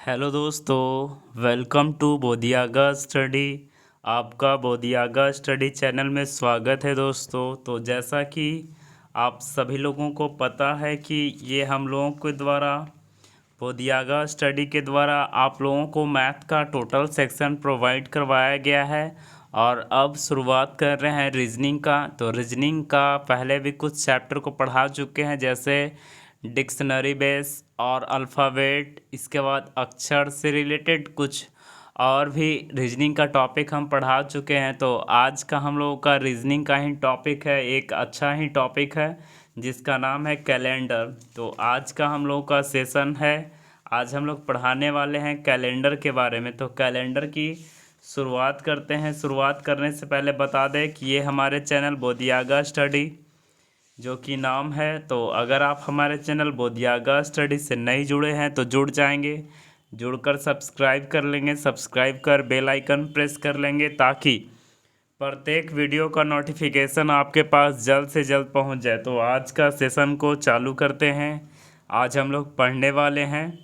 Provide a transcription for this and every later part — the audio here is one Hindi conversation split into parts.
हेलो दोस्तों, वेलकम टू बोधियागा स्टडी। आपका बोधियागा स्टडी चैनल में स्वागत है दोस्तों। तो जैसा कि आप सभी लोगों को पता है कि ये हम लोगों के द्वारा बोधियागा स्टडी के द्वारा आप लोगों को मैथ का टोटल सेक्शन प्रोवाइड करवाया गया है। और अब शुरुआत कर रहे हैं रीजनिंग का। तो रीजनिंग का पहले भी कुछ चैप्टर को पढ़ा चुके हैं, जैसे डिक्शनरी बेस और अल्फ़ाबेट। इसके बाद अक्षर से रिलेटेड कुछ और भी रीजनिंग का टॉपिक हम पढ़ा चुके हैं। तो आज का हम लोगों का रीजनिंग का ही टॉपिक है, एक अच्छा ही टॉपिक है जिसका नाम है कैलेंडर। तो आज का हम लोगों का सेशन है, आज हम लोग पढ़ाने वाले हैं कैलेंडर के बारे में। तो कैलेंडर की शुरुआत करते हैं। शुरुआत करने से पहले बता दें कि ये हमारे चैनल बोधियागा स्टडी जो कि नाम है। तो अगर आप हमारे चैनल बोधियागा स्टडी से नहीं जुड़े हैं तो जुड़ जाएंगे, जुड़कर सब्सक्राइब कर लेंगे, सब्सक्राइब कर बेल आइकन प्रेस कर लेंगे ताकि प्रत्येक वीडियो का नोटिफिकेशन आपके पास जल्द से जल्द पहुंच जाए। तो आज का सेशन को चालू करते हैं। आज हम लोग पढ़ने वाले हैं,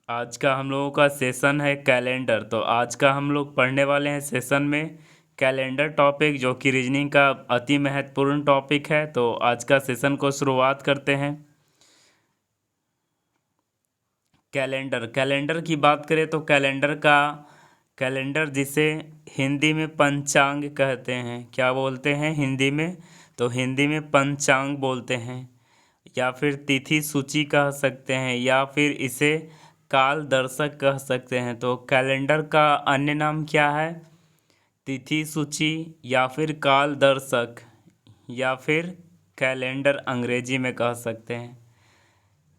आज का हम लोगों का सेशन है कैलेंडर। तो आज का हम लोग पढ़ने वाले हैं सेशन में कैलेंडर टॉपिक, जो कि रीजनिंग का अति महत्वपूर्ण टॉपिक है। तो आज का सेशन को शुरुआत करते हैं। कैलेंडर कैलेंडर की बात करें तो कैलेंडर जिसे हिंदी में पंचांग कहते हैं, क्या बोलते हैं हिंदी में? तो हिंदी में पंचांग बोलते हैं, या फिर तिथि सूची कह सकते हैं, या फिर इसे काल दर्शक कह सकते हैं। तो कैलेंडर का अन्य नाम क्या है? तिथि सूची, या फिर काल दर्शक, या फिर कैलेंडर अंग्रेजी में कह सकते हैं।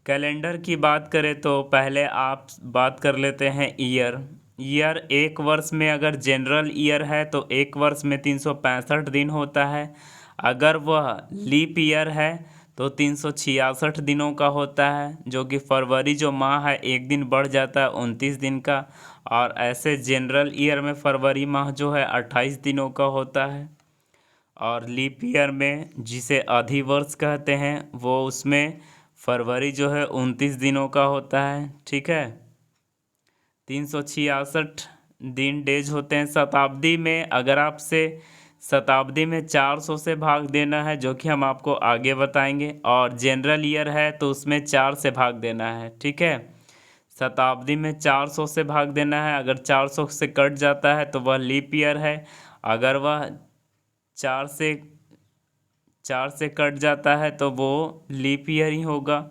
कैलेंडर की बात करें तो पहले आप बात कर लेते हैं ईयर। एक वर्ष में अगर जनरल ईयर है तो एक वर्ष में 365 दिन होता है। अगर वह लीप ईयर है तो 366 दिनों का होता है, जो कि फरवरी जो माह है एक दिन बढ़ जाता है 29 दिन का। और ऐसे जनरल ईयर में फरवरी माह जो है 28 दिनों का होता है। और लीप ईयर में, जिसे अधिवर्ष कहते हैं, वो उसमें फरवरी जो है 29 दिनों का होता है। ठीक है, 366 दिन डेज होते हैं। शताब्दी में अगर आपसे शताब्दी में 400 से भाग देना है, जो कि हम आपको आगे बताएंगे। और जनरल ईयर है तो उसमें 4 से भाग देना है। ठीक है, शताब्दी में 400 से भाग देना है। अगर 400 से कट जाता है तो वह लीप ईयर है। अगर वह चार से चार से कट जाता है तो वो लीप ईयर ही होगा।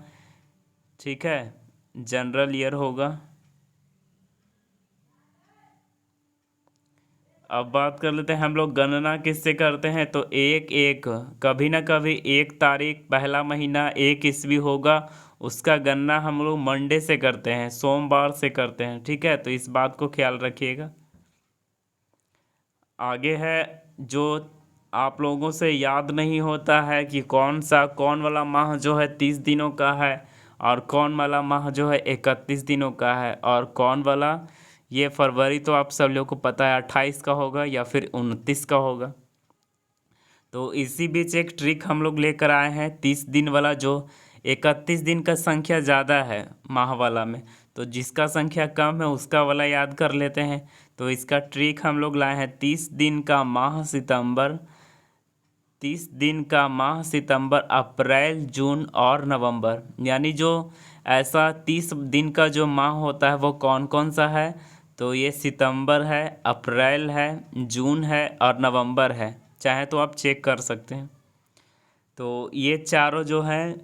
ठीक है, जनरल ईयर होगा। अब बात कर लेते हैं हम लोग गणना किससे करते हैं। तो एक एक कभी ना कभी 1 तारीख पहला महीना 1 ईस्वी होगा, उसका गणना हम लोग मंडे से करते हैं, सोमवार से करते हैं। ठीक है, तो इस बात को ख्याल रखिएगा। आगे है जो आप लोगों से याद नहीं होता है कि कौन वाला माह जो है 30 दिनों का है, और कौन वाला माह जो है 31 दिनों का है, और कौन वाला, ये फरवरी तो आप सब लोगों को पता है 28 का होगा या फिर 29 का होगा। तो इसी बीच एक ट्रिक हम लोग लेकर आए हैं 30 दिन वाला, जो 31 दिन का संख्या ज़्यादा है माह वाला में, तो जिसका संख्या कम है उसका वाला याद कर लेते हैं। तो इसका ट्रिक हम लोग लाए हैं 30 दिन का माह सितंबर, 30 दिन का माह सितंबर, अप्रैल, जून और नवंबर। यानी जो ऐसा 30 दिन का जो माह होता है वो कौन कौन सा है? तो ये सितंबर है, अप्रैल है, जून है और नवंबर है। चाहे तो आप चेक कर सकते हैं। तो ये चारों जो हैं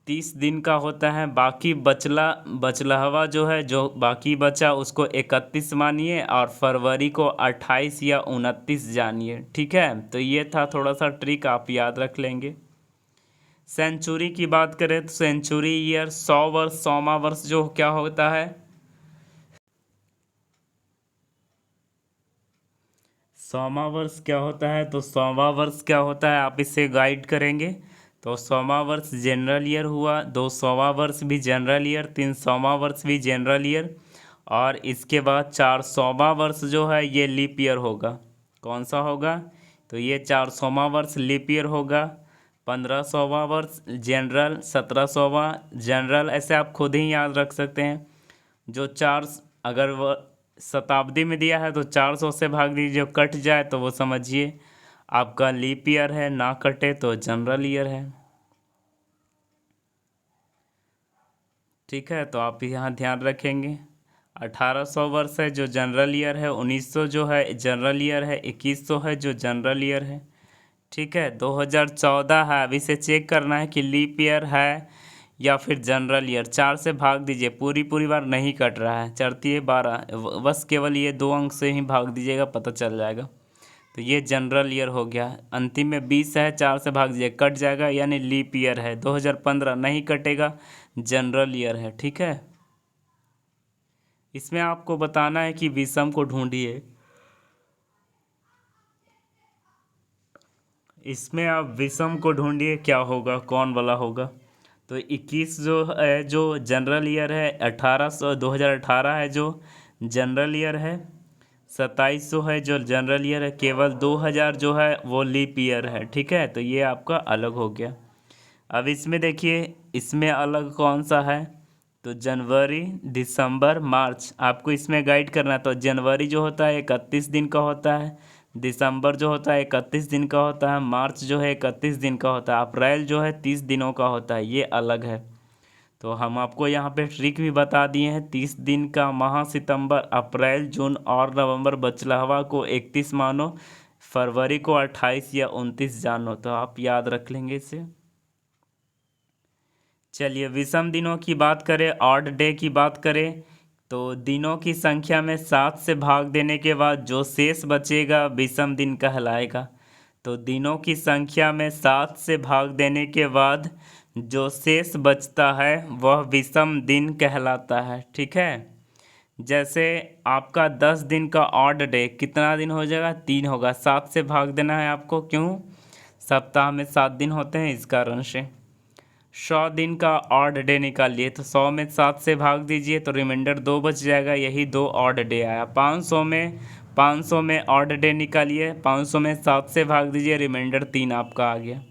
30 दिन का होता है। बाकी बचलहवा जो है, जो बाकी बचा उसको 31 मानिए, और फरवरी को 28 या 29 जानिए। ठीक है, तो ये था थोड़ा सा ट्रिक, आप याद रख लेंगे। सेंचुरी की बात करें तो सेंचुरी ईयर 100 वर्ष, 100वां वर्ष जो क्या होता है? 100वां वर्ष क्या होता है? तो 100वां वर्ष क्या होता है आप इससे गाइड करेंगे। तो 100वां वर्ष जनरल ईयर हुआ, 200वां वर्ष भी जनरल ईयर, 300वां वर्ष भी जनरल ईयर, और इसके बाद 400वां वर्ष जो है ये लीप ईयर होगा। कौन सा होगा? तो ये 400वां वर्ष लीप ईयर होगा। 1500वां वर्ष जनरल, 1700वां जनरल, ऐसे आप खुद ही याद रख सकते हैं। जो चार, अगर वह शताब्दी में दिया है तो 400 से भाग दीजिए, जो कट जाए तो वो समझिए आपका लीप ईयर है, ना कटे तो जनरल ईयर है। ठीक है, तो आप यहाँ ध्यान रखेंगे। 1800 वर्ष है जो जनरल ईयर है, 1900 जो है जनरल ईयर है, 2100 है जो जनरल ईयर है। ठीक है, 2014 है, अभी से चेक करना है कि लीप ईयर है या फिर जनरल ईयर। 4 से भाग दीजिए, पूरी पूरी बार नहीं कट रहा है, चढ़ती है 12, बस केवल ये 2 अंक से ही भाग दीजिएगा, पता चल जाएगा। तो ये जनरल ईयर हो गया। अंतिम में 20 है, 4 से भाग दीजिए, कट जाएगा, यानी लीप ईयर है। 2015 नहीं कटेगा, जनरल ईयर है। ठीक है, इसमें आपको बताना है कि विषम को ढूंढिए। इसमें आप विषम को ढूंढिए, क्या होगा, कौन वाला होगा। तो 21 जो है जो जनरल ईयर है, 2018 है जो जनरल ईयर है, 2700 है जो जनरल ईयर है, केवल 2000 जो है वो लीप ईयर है। ठीक है, तो ये आपका अलग हो गया। अब इसमें देखिए, इसमें अलग कौन सा है, तो जनवरी, दिसंबर, मार्च आपको इसमें गाइड करना है। तो जनवरी जो होता है 31 दिन का होता है, दिसंबर जो होता है 31 दिन का होता है, मार्च जो है 31 दिन का होता है, अप्रैल जो है 30 दिनों का होता है, ये अलग है। तो हम आपको यहाँ पे ट्रिक भी बता दिए हैं। 30 दिन का माह सितंबर, अप्रैल, जून और नवंबर, बचलावा को 31 मानो, फरवरी को 28 या 29 जानो। तो आप याद रख लेंगे इसे। चलिए, विषम दिनों की बात करें, ऑड डे की बात करें, तो दिनों की संख्या में 7 से भाग देने के बाद जो शेष बचेगा विषम दिन कहलाएगा। तो दिनों की संख्या में 7 से भाग देने के बाद जो शेष बचता है वह विषम दिन कहलाता है। ठीक है, जैसे आपका 10 दिन का ऑड डे कितना दिन हो जाएगा, 3 होगा। 7 से भाग देना है आपको, क्यों, सप्ताह में 7 दिन होते हैं, इस कारण से। 100 दिन का ऑड डे निकालिए, तो 100 में 7 से भाग दीजिए तो रिमाइंडर 2 बच जाएगा, यही 2 ऑड डे आया। 500 में ऑड डे निकालिए, 500 में 7 से भाग दीजिए, रिमाइंडर 3 आपका आ गया।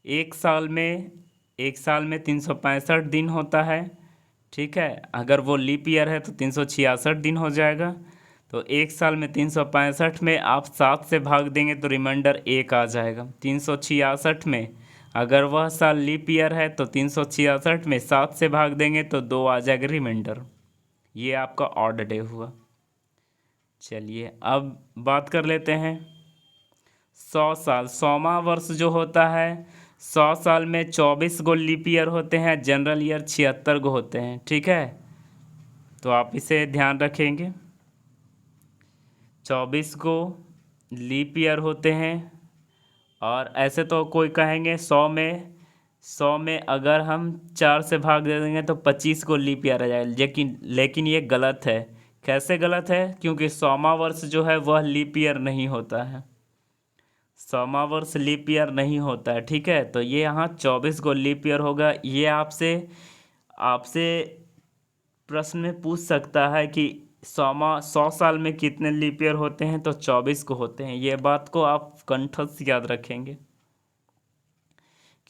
एक साल में 365 दिन होता है। ठीक है, अगर वो लीप ईयर है तो 366 दिन हो जाएगा। तो एक साल में 365 में आप 7 से भाग देंगे तो रिमाइंडर 1 आ जाएगा। 366 में अगर वह साल लीप ईयर है तो 366 में 7 से भाग देंगे तो 2 आ जाएगा रिमाइंडर। ये आपका ऑड डे हुआ। चलिए, अब बात कर लेते हैं 100 साल। 100वां वर्ष जो होता है, 100 साल में 24 गो लीप ईयर होते हैं, जनरल ईयर 76 गो होते हैं। ठीक है, तो आप इसे ध्यान रखेंगे। 24 को लीप ईयर होते हैं, और ऐसे तो कोई कहेंगे 100 में अगर हम 4 से भाग दे देंगे तो 25 को लीप ईयर आ जाएगा, लेकिन ये गलत है। कैसे गलत है, क्योंकि 100वां वर्ष जो है वह लीप ईयर नहीं होता है। 100वां वर्ष लीप ईयर नहीं होता है। ठीक है, तो ये यहाँ 24 को लीप ईयर होगा। ये आपसे आपसे प्रश्न में पूछ सकता है कि 100 साल में कितने लीप ईयर होते हैं, तो 24 को होते हैं। ये बात को आप कंठस्थ याद रखेंगे,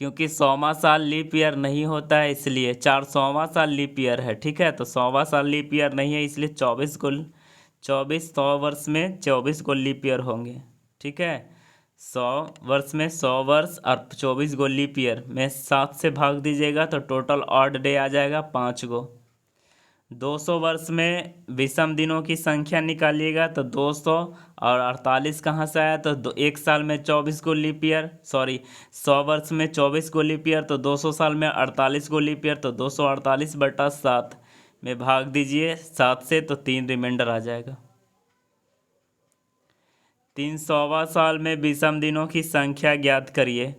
क्योंकि 100वां साल लीप ईयर नहीं होता है, इसलिए 400वां साल लीप ईयर है। ठीक है, तो 100वां साल लीप ईयर नहीं है, इसलिए 24 100 वर्ष में 24 को लीप ईयर होंगे। ठीक है, 100 वर्ष में 100 वर्ष और 24 गो लीप ईयर में 7 से भाग दीजिएगा तो टोटल ऑड डे आ जाएगा 5 गो। 200 वर्ष में विषम दिनों की संख्या निकालिएगा तो 200 और 48 कहाँ से आया, तो एक साल में 24 को लीप ईयर, 100 वर्ष में 24 को लीप ईयर, तो 200 साल में 48 को लीप ईयर, तो 248/7 में भाग दीजिए 7 से, तो 3 रिमाइंडर आ जाएगा। 300वां साल में विषम दिनों की संख्या ज्ञात करिए,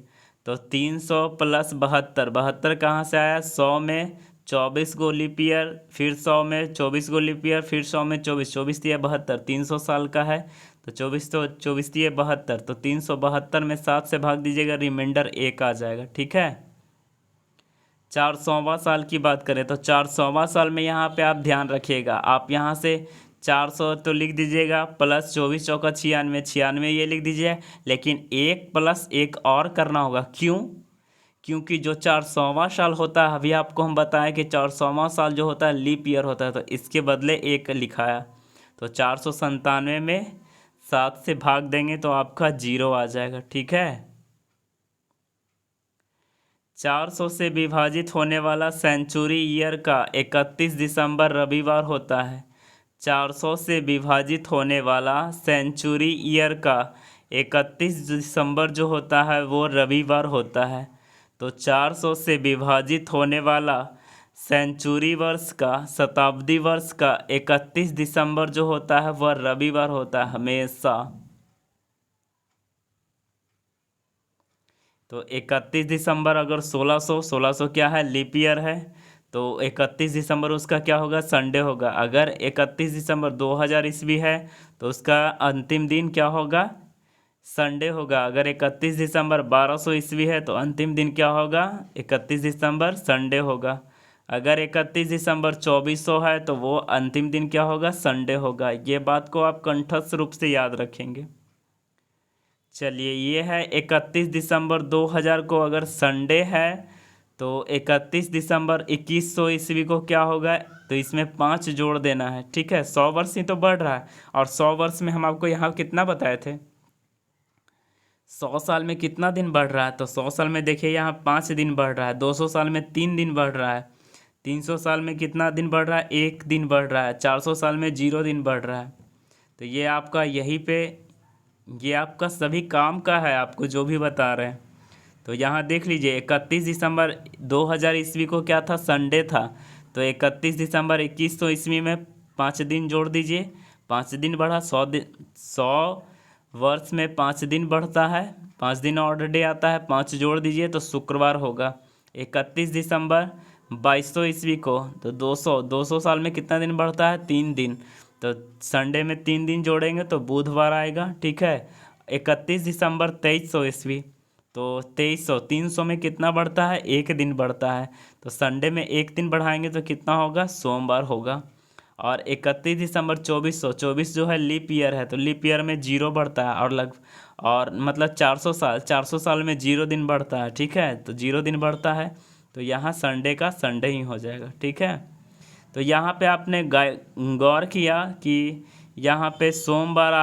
तो 300 + 72, 72 कहाँ से आया, 100 में 24 गो लीप ईयर, फिर 100 में 24 गो लीप ईयर, फिर 100 में 24, 24 × 72, 300 साल का है, तो 24 × 72, तो 372 में 7 से भाग दीजिएगा, रिमाइंडर 1 आ जाएगा। ठीक है, 400वां साल की बात करें तो 400वां साल में यहाँ पे आप ध्यान रखिएगा, आप यहाँ से 400 तो लिख दीजिएगा, प्लस 24 चौका 96, 96 ये लिख दीजिए। लेकिन एक प्लस एक और करना होगा, क्यों? क्योंकि जो 400वां साल होता है, अभी आपको हम बताएं कि 400वां साल जो होता है लीप ईयर होता है, तो इसके बदले एक लिखाया। तो 497 में 7 से भाग देंगे तो आपका 0 आ जाएगा। ठीक है, 400 से विभाजित होने वाला सेंचुरी ईयर का 31 दिसंबर रविवार होता है। 400 से विभाजित होने वाला सेंचुरी ईयर का 31 दिसंबर जो होता है वो रविवार होता है। तो 400 से विभाजित होने वाला सेंचुरी वर्ष का, शताब्दी वर्ष का 31 दिसंबर जो होता है वह रविवार होता है हमेशा। तो 31 दिसंबर अगर 1600 क्या है, लीप ईयर है, तो 31 दिसंबर उसका क्या होगा, संडे होगा। अगर 31 दिसंबर 2000 ईस्वी है तो उसका अंतिम दिन क्या होगा, संडे होगा। अगर 31 दिसंबर 1200 ईस्वी है तो अंतिम दिन क्या होगा, 31 दिसंबर संडे होगा। अगर 31 दिसंबर 2400 है तो वो अंतिम दिन क्या होगा, संडे होगा। ये बात को आप कंठस्थ रूप से याद रखेंगे। चलिए, ये है 31 दिसंबर 2000 को अगर संडे है तो 31 दिसंबर 2100 ईस्वी को क्या होगा, तो इसमें 5 जोड़ देना है। ठीक है, 100 वर्ष ही तो बढ़ रहा है, और 100 वर्ष में हम आपको यहाँ कितना बताए थे, 100 साल में कितना दिन बढ़ रहा है, तो 100 साल में देखिए यहाँ 5 दिन बढ़ रहा है, 200 साल में 3 दिन बढ़ रहा है, 300 साल में कितना दिन बढ़ रहा है, 1 दिन बढ़ रहा है, 400 साल में 0 दिन बढ़ रहा है। तो ये आपका यहीं पे, ये आपका सभी काम का है, आपको जो भी बता रहे हैं। तो यहाँ देख लीजिए, 31 दिसंबर 2000 ईस्वी को क्या था, संडे था। तो 31 दिसंबर 2100 ईस्वी में 5 दिन जोड़ दीजिए, 5 दिन बढ़ा, 100 वर्ष में 5 दिन बढ़ता है, 5 दिन और डे आता है, 5 जोड़ दीजिए तो शुक्रवार होगा। 31 दिसंबर 2200 ईस्वी को, तो 200 साल में कितना दिन बढ़ता है, 3 दिन। तो संडे में 3 दिन जोड़ेंगे तो बुधवार आएगा। ठीक है, 31 दिसंबर 2300 ईस्वी, तो 2300, 300 में कितना बढ़ता है, 1 दिन बढ़ता है। तो संडे में 1 दिन बढ़ाएंगे तो कितना होगा, सोमवार होगा। और 31 दिसंबर 2400, 24 जो है लीप ईयर है, तो लीप ईयर में 0 बढ़ता है, और मतलब 400 साल में 0 दिन बढ़ता है। ठीक है, तो 0 दिन बढ़ता है, तो यहाँ संडे का संडे ही हो जाएगा। ठीक है, तो यहाँ पे आपने गौर किया कि यहाँ पे सोमवार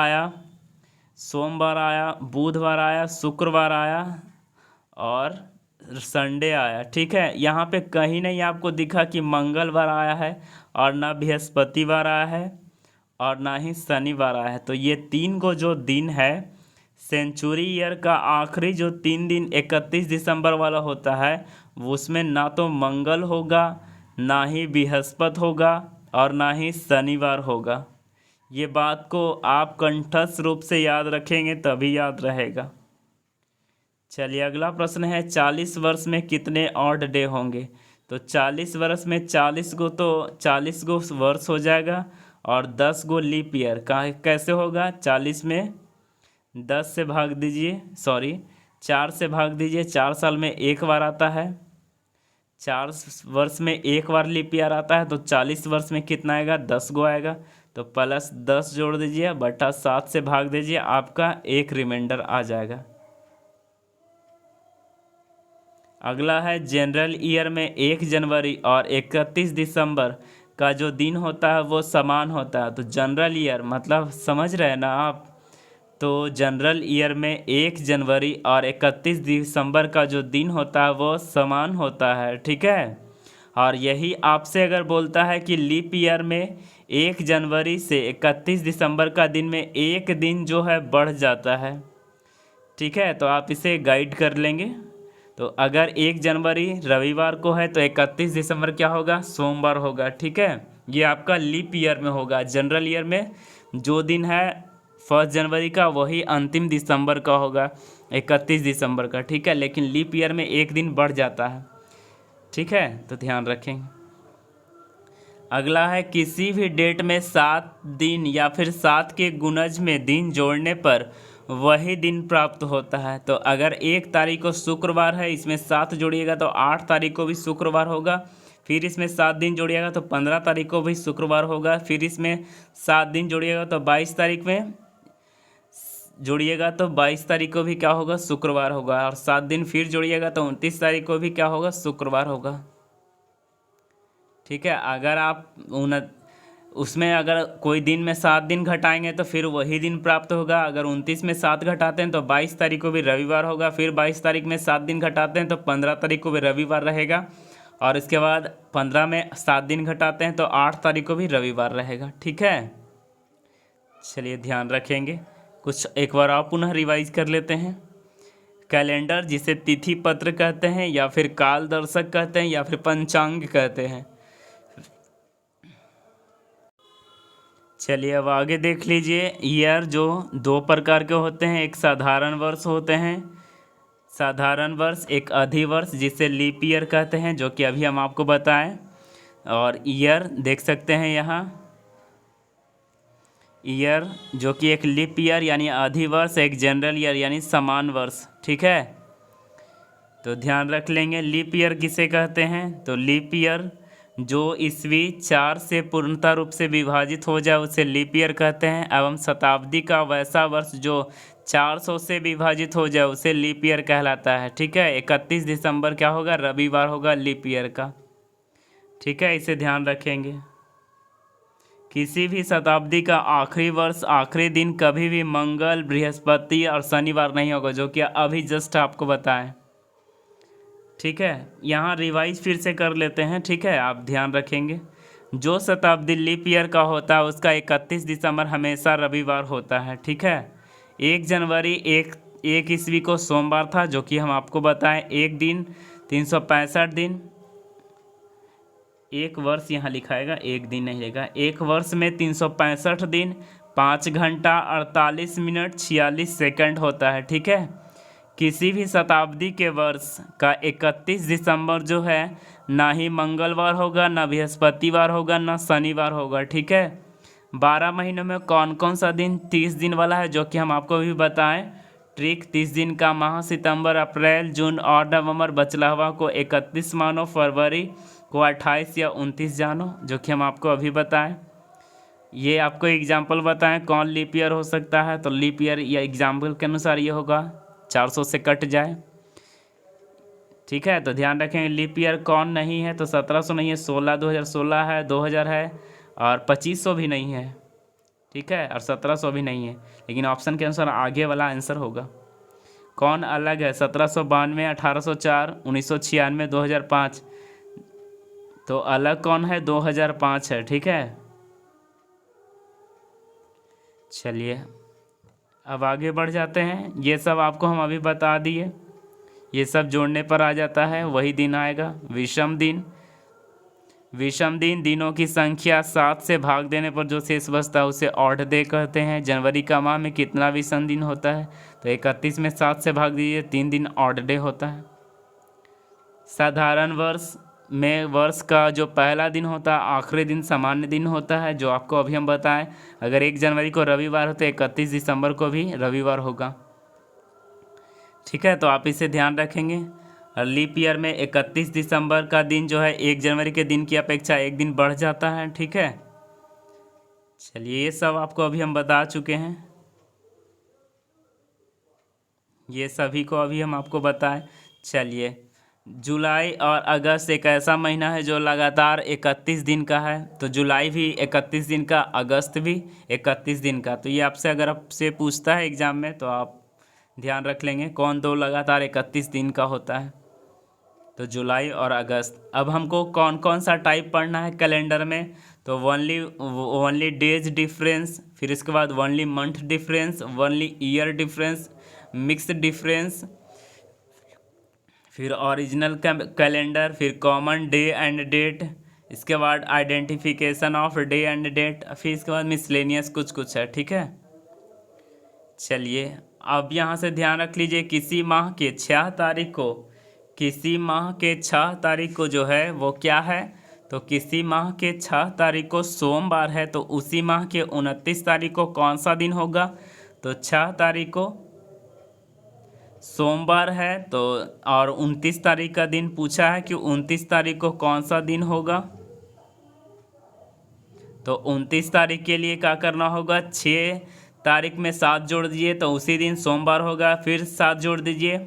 आया, बुधवार आया, शुक्रवार आया और संडे आया। ठीक है, यहाँ पे कहीं नहीं आपको दिखा कि मंगलवार आया है, और ना बृहस्पतिवार आया है, और ना ही शनिवार आया है। तो ये 3 को जो दिन है सेंचुरी ईयर का, आखिरी जो 3 दिन 31 दिसंबर वाला होता है, वो उसमें ना तो मंगल होगा, ना ही बृहस्पति होगा, और ना ही शनिवार होगा। ये बात को आप कंठस्थ रूप से याद रखेंगे तभी याद रहेगा। चलिए, अगला प्रश्न है, 40 वर्ष में कितने ऑड डे होंगे। तो 40 वर्ष में 40 गो, तो 40 गो वर्ष हो जाएगा, और 10 गो लीप ईयर का कैसे होगा, 40 में 10 से भाग दीजिए, 4 से भाग दीजिए, 4 साल में 1 बार आता है, 4 वर्ष में 1 बार लीप ईयर आता है, तो 40 वर्ष में कितना आएगा, 10 गो आएगा। तो प्लस 10 जोड़ दीजिए, बटा 7 से भाग दीजिए, आपका 1 रिमाइंडर आ जाएगा। अगला है, जनरल ईयर में 1 जनवरी और 31 दिसंबर का जो दिन होता है वो समान होता है। तो जनरल ईयर मतलब समझ रहे हैं ना आप, तो जनरल ईयर में 1 जनवरी और 31 दिसंबर का जो दिन होता है वो समान होता है। ठीक है, और यही आपसे अगर बोलता है कि लीप ईयर में 1 जनवरी से 31 दिसंबर का दिन में 1 दिन जो है बढ़ जाता है। ठीक है, तो आप इसे गाइड कर लेंगे। तो अगर 1 जनवरी रविवार को है तो 31 दिसंबर क्या होगा, सोमवार होगा। ठीक है, ये आपका लीप ईयर में होगा। जनरल ईयर में जो दिन है 1 जनवरी का वही अंतिम दिसंबर का होगा, 31 दिसंबर का। ठीक है, लेकिन लीप ईयर में 1 दिन बढ़ जाता है। ठीक है, तो ध्यान रखेंगे। अगला है, किसी भी डेट में 7 दिन या फिर 7 के गुणज में दिन जोड़ने पर वही दिन प्राप्त होता है। तो अगर 1 तारीख को शुक्रवार है, इसमें 7 जोड़िएगा तो 8 तारीख को भी शुक्रवार होगा, फिर इसमें 7 दिन जोड़िएगा तो 15 तारीख को भी शुक्रवार होगा। फिर इसमें 7 दिन जोड़िएगा तो 22 तारीख में जोड़िएगा तो 22 तारीख को भी क्या होगा, शुक्रवार होगा। और 7 दिन फिर जोड़िएगा तो 29 तारीख को भी क्या होगा, शुक्रवार होगा। ठीक है, अगर आप उसमें अगर कोई दिन में 7 दिन घटाएंगे तो फिर वही दिन प्राप्त होगा। अगर 29 में 7 घटाते हैं तो 22 तारीख को भी रविवार होगा। फिर 22 तारीख में 7 दिन घटाते हैं तो 15 तारीख को भी रविवार रहेगा। और इसके बाद 15 में 7 दिन घटाते हैं तो 8 तारीख को भी रविवार रहेगा। ठीक है, चलिए ध्यान रखेंगे। कुछ एक बार आप पुनः रिवाइज कर लेते हैं। कैलेंडर जिसे तिथि पत्र कहते हैं या फिर काल दर्शक कहते हैं या फिर पंचांग कहते हैं। चलिए अब आगे देख लीजिए। ईयर जो 2 प्रकार के होते हैं, एक साधारण वर्ष होते हैं, साधारण वर्ष, एक अधिवर्ष जिसे लीप ईयर कहते हैं, जो कि अभी हम आपको बताएं। और ईयर देख सकते हैं यहाँ, ईयर जो कि एक लीप ईयर यानी अधिवर्ष, एक जनरल ईयर यानी समान वर्ष। ठीक है, तो ध्यान रख लेंगे। लीप ईयर किसे कहते हैं, तो लीप ईयर जो ईस्वी 4 से पूर्णतः रूप से विभाजित हो जाए उसे लीप ईयर कहते हैं। एवं शताब्दी का वैसा वर्ष जो 400 से विभाजित हो जाए उसे लीप ईयर कहलाता है। ठीक है, 31 दिसंबर क्या होगा, रविवार होगा लीप ईयर का। ठीक है, इसे ध्यान रखेंगे। किसी भी शताब्दी का आखिरी वर्ष, आखिरी दिन कभी भी मंगल, बृहस्पति और शनिवार नहीं होगा, जो कि अभी जस्ट आपको बताएं। ठीक है, यहाँ रिवाइज फिर से कर लेते हैं। ठीक है, आप ध्यान रखेंगे। जो शताब्दी लीप ईयर का होता है उसका 31 दिसंबर हमेशा रविवार होता है। ठीक है, 1 जनवरी एक ईस्वी को सोमवार था, जो कि हम आपको बताएं। एक दिन 365 दिन, एक वर्ष यहाँ लिखाएगा, एक दिन नहीं लिखा। एक वर्ष में 365 दिन, 5 घंटा 48 मिनट 46 सेकंड होता है। ठीक है, किसी भी शताब्दी के वर्ष का 31 दिसंबर जो है ना ही मंगलवार होगा, ना बृहस्पतिवार होगा, ना शनिवार होगा। ठीक है, 12 महीनों में कौन कौन सा दिन 30 दिन वाला है, जो कि हम आपको भी बताएं। ट्रिक 30 दिन का माह सितंबर, अप्रैल, जून और नवंबर। बचला हुआ को 31 मानो, फरवरी को 28 या 29 जानो, जो कि हम आपको अभी बताएं। ये आपको एग्जाम्पल बताएं कौन लीप ईयर हो सकता है, तो लीप ईयर या एग्जाम्पल के अनुसार ये होगा 400 से कट जाए। ठीक है, तो ध्यान रखेंगे। लीप ईयर कौन नहीं है, तो 1700 नहीं है, 2016 है, 2000 है और 2500 भी नहीं है। ठीक है, और 1700 भी नहीं है, लेकिन ऑप्शन के अनुसार आगे वाला आंसर होगा। कौन अलग है, 1792, 1804, 1996, 2005। तो अलग कौन है, 2005 है। ठीक है, चलिए अब आगे बढ़ जाते हैं। ये सब आपको हम अभी बता दिए, ये सब जोड़ने पर आ जाता है, वही दिन आएगा विषम दिन। विषम दिन दिनों की संख्या 7 से भाग देने पर जो शेष बचता है उसे ऑड डे कहते हैं। जनवरी का माह में कितना विषम दिन होता है, तो 31 में 7 से भाग दीजिए, 3 दिन ऑड डे होता है। साधारण वर्ष में वर्ष का जो पहला दिन होता है आखिरी दिन सामान्य दिन होता है, जो आपको अभी हम बताएं। अगर 1 जनवरी को रविवार हो तो 31 दिसंबर को भी रविवार होगा। ठीक है, तो आप इसे ध्यान रखेंगे। और लीप ईयर में 31 दिसंबर का दिन जो है 1 जनवरी के दिन की अपेक्षा एक दिन बढ़ जाता है। ठीक है, चलिए ये सब आपको अभी हम बता चुके हैं, ये सभी को अभी हम आपको बताएं। चलिए, जुलाई और अगस्त एक ऐसा महीना है जो लगातार 31 दिन का है, तो जुलाई भी 31 दिन का, अगस्त भी 31 दिन का। तो ये आपसे अगर आपसे पूछता है एग्जाम में तो आप ध्यान रख लेंगे कौन दो लगातार 31 दिन का होता है, तो जुलाई और अगस्त। अब हमको कौन कौन सा टाइप पढ़ना है कैलेंडर में, तो ओनली डेज डिफरेंस, फिर इसके बाद only month difference, only year difference, mix difference, फिर ओरिजिनल कैलेंडर, फिर कॉमन डे एंड डेट, इसके बाद identification of day and date, फिर इसके बाद मिसलेनियस कुछ कुछ है। ठीक है, चलिए अब यहाँ से ध्यान रख लीजिए, किसी माह के 6 तारीख को, किसी माह के 6 तारीख को जो है वो क्या है, तो किसी माह के 6 तारीख को सोमवार है, तो उसी माह के 29 तारीख को कौन सा दिन होगा, तो 6 तारीख को सोमवार है तो, और 29 तारीख का दिन पूछा है कि 29 तारीख को कौन सा दिन होगा। तो 29 तारीख के लिए क्या करना होगा, 6 तारीख में 7 जोड़ दीजिए तो उसी दिन सोमवार होगा, फिर 7 जोड़ दीजिए,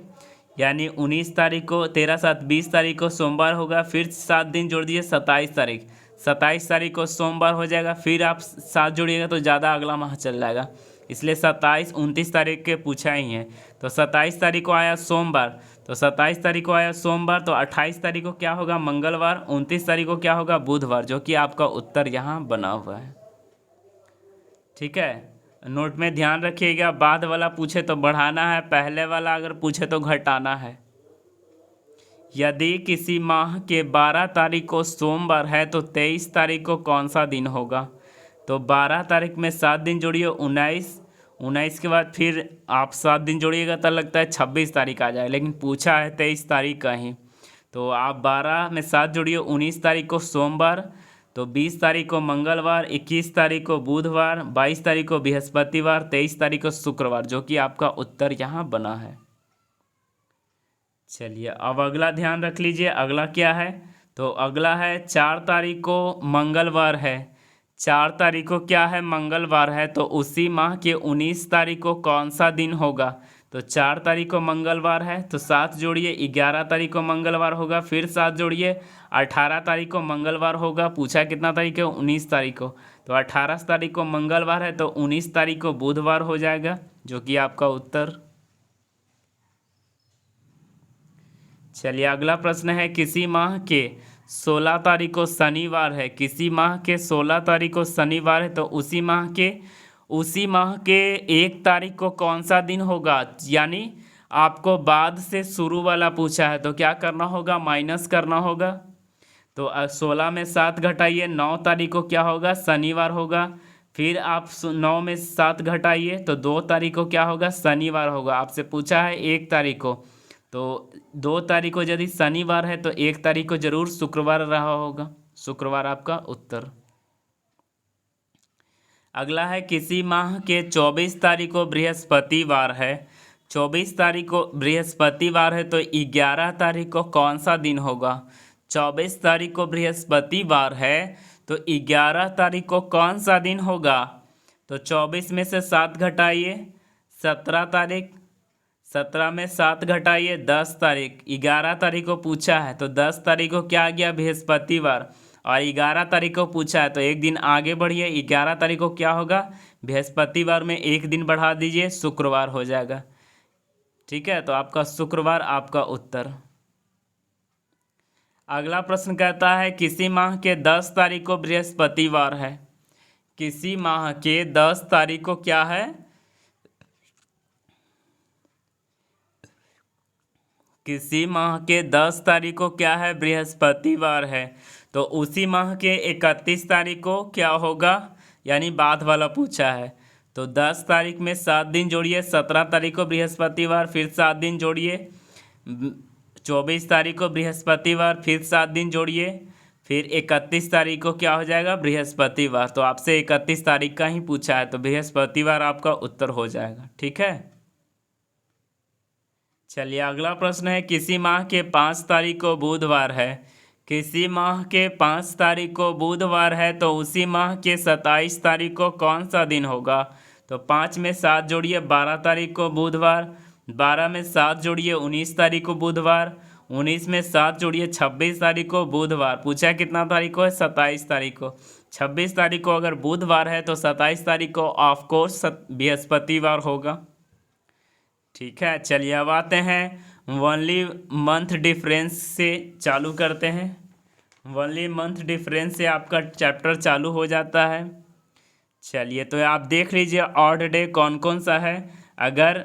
यानी 19 तारीख को 13 7 20 तारीख को सोमवार होगा, फिर 7 दिन जोड़ दीजिए 27 तारीख, 27 तारीख को सोमवार हो जाएगा, फिर आप 7 जोड़िएगा तो ज़्यादा अगला माह चल जाएगा, इसलिए 27 29 तारीख के पूछा ही है। तो 27 तारीख को आया सोमवार, तो 27 तारीख को आया सोमवार, तो 28 तारीख को क्या होगा, मंगलवार, 29 तारीख को क्या होगा, बुधवार, जो कि आपका उत्तर यहाँ बना हुआ है। ठीक है, नोट में ध्यान रखिएगा, बाद वाला पूछे तो बढ़ाना है, पहले वाला अगर पूछे तो घटाना है। यदि किसी माह के 12 तारीख को सोमवार है तो 23 तारीख को कौन सा दिन होगा। तो 12 तारीख में 7 दिन जोड़िए 19, 19 के बाद फिर आप 7 दिन जोड़िएगा तो लगता है 26 तारीख आ जाए, लेकिन पूछा है 23 तारीख का ही। तो आप 12 में 7 जोड़िए, 19 तारीख को सोमवार, तो 20 तारीख को मंगलवार, 21 तारीख को बुधवार, 22 तारीख को बृहस्पतिवार, 23 तारीख को शुक्रवार, जो कि आपका उत्तर यहाँ बना है। चलिए अब अगला ध्यान रख लीजिए, अगला क्या है। तो अगला है 4 तारीख को मंगलवार है, 4 तारीख को क्या है, मंगलवार है, तो उसी माह के 19 तारीख को कौन सा दिन होगा। तो 4 तारीख को मंगलवार है तो 7 जोड़िए, 11 तारीख को मंगलवार होगा, फिर 7 जोड़िए, 18 तारीख को मंगलवार होगा, पूछा कितना तारीख है, 19 तारीख को, तो 18 तारीख को मंगलवार है तो 19 तारीख को बुधवार हो जाएगा, जो कि आपका उत्तर। चलिए अगला प्रश्न है, किसी माह के 16 तारीख को शनिवार है, किसी माह के 16 तारीख को शनिवार है, तो उसी माह के 1 तारीख को कौन सा दिन होगा। यानी आपको बाद से शुरू वाला पूछा है तो क्या करना होगा, माइनस करना होगा। तो 16 में 7 घटाइए, 9 तारीख को क्या होगा, शनिवार होगा, फिर आप 9 में 7 घटाइए तो 2 तारीख को क्या होगा, शनिवार होगा। आपसे पूछा है 1 तारीख को, तो 2 तारीख को यदि शनिवार है तो 1 तारीख को जरूर शुक्रवार रहा होगा, शुक्रवार आपका उत्तर। अगला है, किसी माह के 24 तारीख को बृहस्पतिवार है, 24 तारीख को बृहस्पतिवार है तो 11 तारीख को कौन सा दिन होगा। 24 तारीख को बृहस्पतिवार है तो 11 तारीख को कौन सा दिन होगा। तो 24 में से 7 घटाइए, 17 तारीख, 17 में 7 घटाइए 10 तारीख, 11 तारीख को पूछा है तो 10 तारीख को क्या आ गया, बृहस्पतिवार, और 11 तारीख को पूछा है तो एक दिन आगे बढ़िए, 11 तारीख को क्या होगा, बृहस्पतिवार में एक दिन बढ़ा दीजिए, शुक्रवार हो जाएगा। ठीक है, तो आपका शुक्रवार आपका उत्तर। अगला प्रश्न कहता है, किसी माह के 10 तारीख को बृहस्पतिवार है, किसी माह के 10 तारीख को क्या है, किसी माह के 10 तारीख को क्या है, बृहस्पतिवार है, तो उसी माह के 31 तारीख को क्या होगा, यानी बाद वाला पूछा है। तो 10 तारीख में 7 दिन जोड़िए, 17 तारीख को बृहस्पतिवार, फिर 7 दिन जोड़िए, 24 तारीख को बृहस्पतिवार, फिर 7 दिन जोड़िए, फिर 31 तारीख को क्या हो जाएगा, बृहस्पतिवार। तो आपसे 31 तारीख का ही पूछा है तो बृहस्पतिवार आपका उत्तर हो जाएगा। ठीक है, चलिए अगला प्रश्न है, किसी माह के 5 तारीख को बुधवार है, किसी माह के 5 तारीख को बुधवार है तो उसी माह के 27 तारीख को कौन सा दिन होगा। तो 5 में 7 जोड़िए, 12 तारीख को बुधवार, 12 में 7 जोड़िए 19 तारीख को बुधवार, 19 में 7 जोड़िए 26 तारीख को बुधवार, पूछा कितना तारीख को है, 27 तारीख को। 26 तारीख को अगर बुधवार है तो 27 तारीख को ऑफकोर्स बृहस्पतिवार होगा। ठीक है, चलिए अब आते हैं वनली मंथ डिफरेंस से चालू करते हैं। वनली मंथ डिफरेंस से आपका चैप्टर चालू हो जाता है। चलिए तो आप देख लीजिए ऑड डे कौन कौन सा है। अगर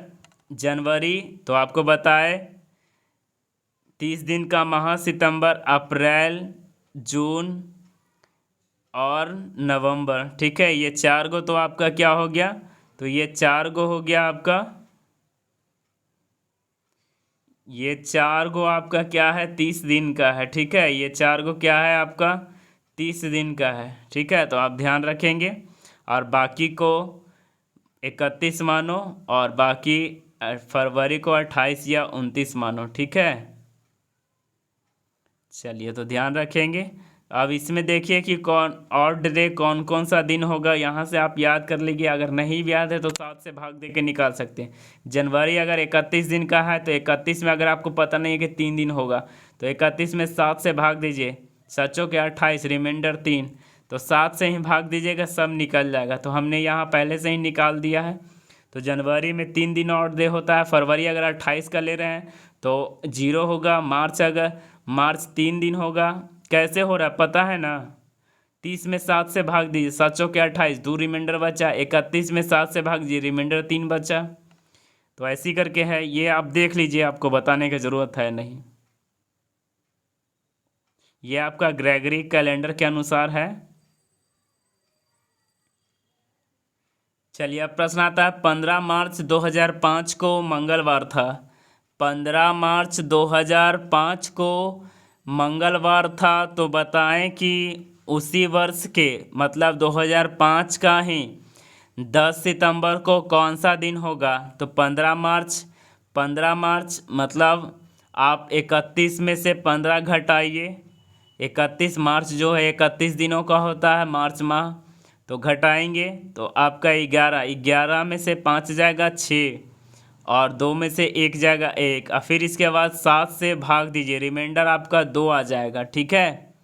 जनवरी तो आपको बताए 30 दिन का माह, सितंबर, अप्रैल, जून और नवंबर। ठीक है, ये 4 गो तो आपका क्या हो गया, तो ये 4 गो हो गया आपका, ये 4 गो आपका क्या है, 30 दिन का है। ठीक है, ये 4 गो क्या है आपका, 30 दिन का है। ठीक है, तो आप ध्यान रखेंगे और बाकी को 31 मानो और बाकी फरवरी को 28 या 29 मानो, ठीक है। चलिए तो ध्यान रखेंगे। अब इसमें देखिए कि कौन ऑड डे कौन कौन सा दिन होगा, यहाँ से आप याद कर लीजिए। अगर नहीं भी याद है तो 7 से भाग दे के निकाल सकते हैं। जनवरी अगर 31 दिन का है तो 31 में अगर आपको पता नहीं है कि 3 दिन होगा तो 31 में 7 से भाग दीजिए। सचो के 28, रिमाइंडर 3, तो 7 से ही भाग दीजिएगा, सब निकल जाएगा। तो हमने यहाँ पहले से ही निकाल दिया है। तो जनवरी में 3 दिन और डे होता है। फरवरी अगर 28 का ले रहे हैं तो 0 होगा। मार्च 3 दिन होगा। कैसे हो रहा है पता है ना। 30 में 7 से भाग दीजिए, 7 चौके 28, 2 रिमाइंडर बचा। 31 में 7 से भाग दीजिए, रिमाइंडर 3 बचा। तो ऐसी करके है, ये आप देख लीजिए, आपको बताने की ज़रूरत है नहीं। ये आपका ग्रेगरी कैलेंडर के अनुसार है। चलिए अब प्रश्न आता है, 15 मार्च 2005 को मंगलवार था। 15 मार्च 2005 को मंगलवार था, तो बताएं कि उसी वर्ष के मतलब 2005 का ही 10 सितंबर को कौन सा दिन होगा। तो 15 मार्च मतलब आप 31 में से 15 घटाइए। 31 मार्च जो है 31 दिनों का होता है मार्च माह, तो घटाएंगे तो आपका 11 में से 5 जाएगा 6, और 2 में से 1 जाएगा 1, और फिर इसके बाद 7 से भाग दीजिए, रिमाइंडर आपका 2 आ जाएगा, ठीक है।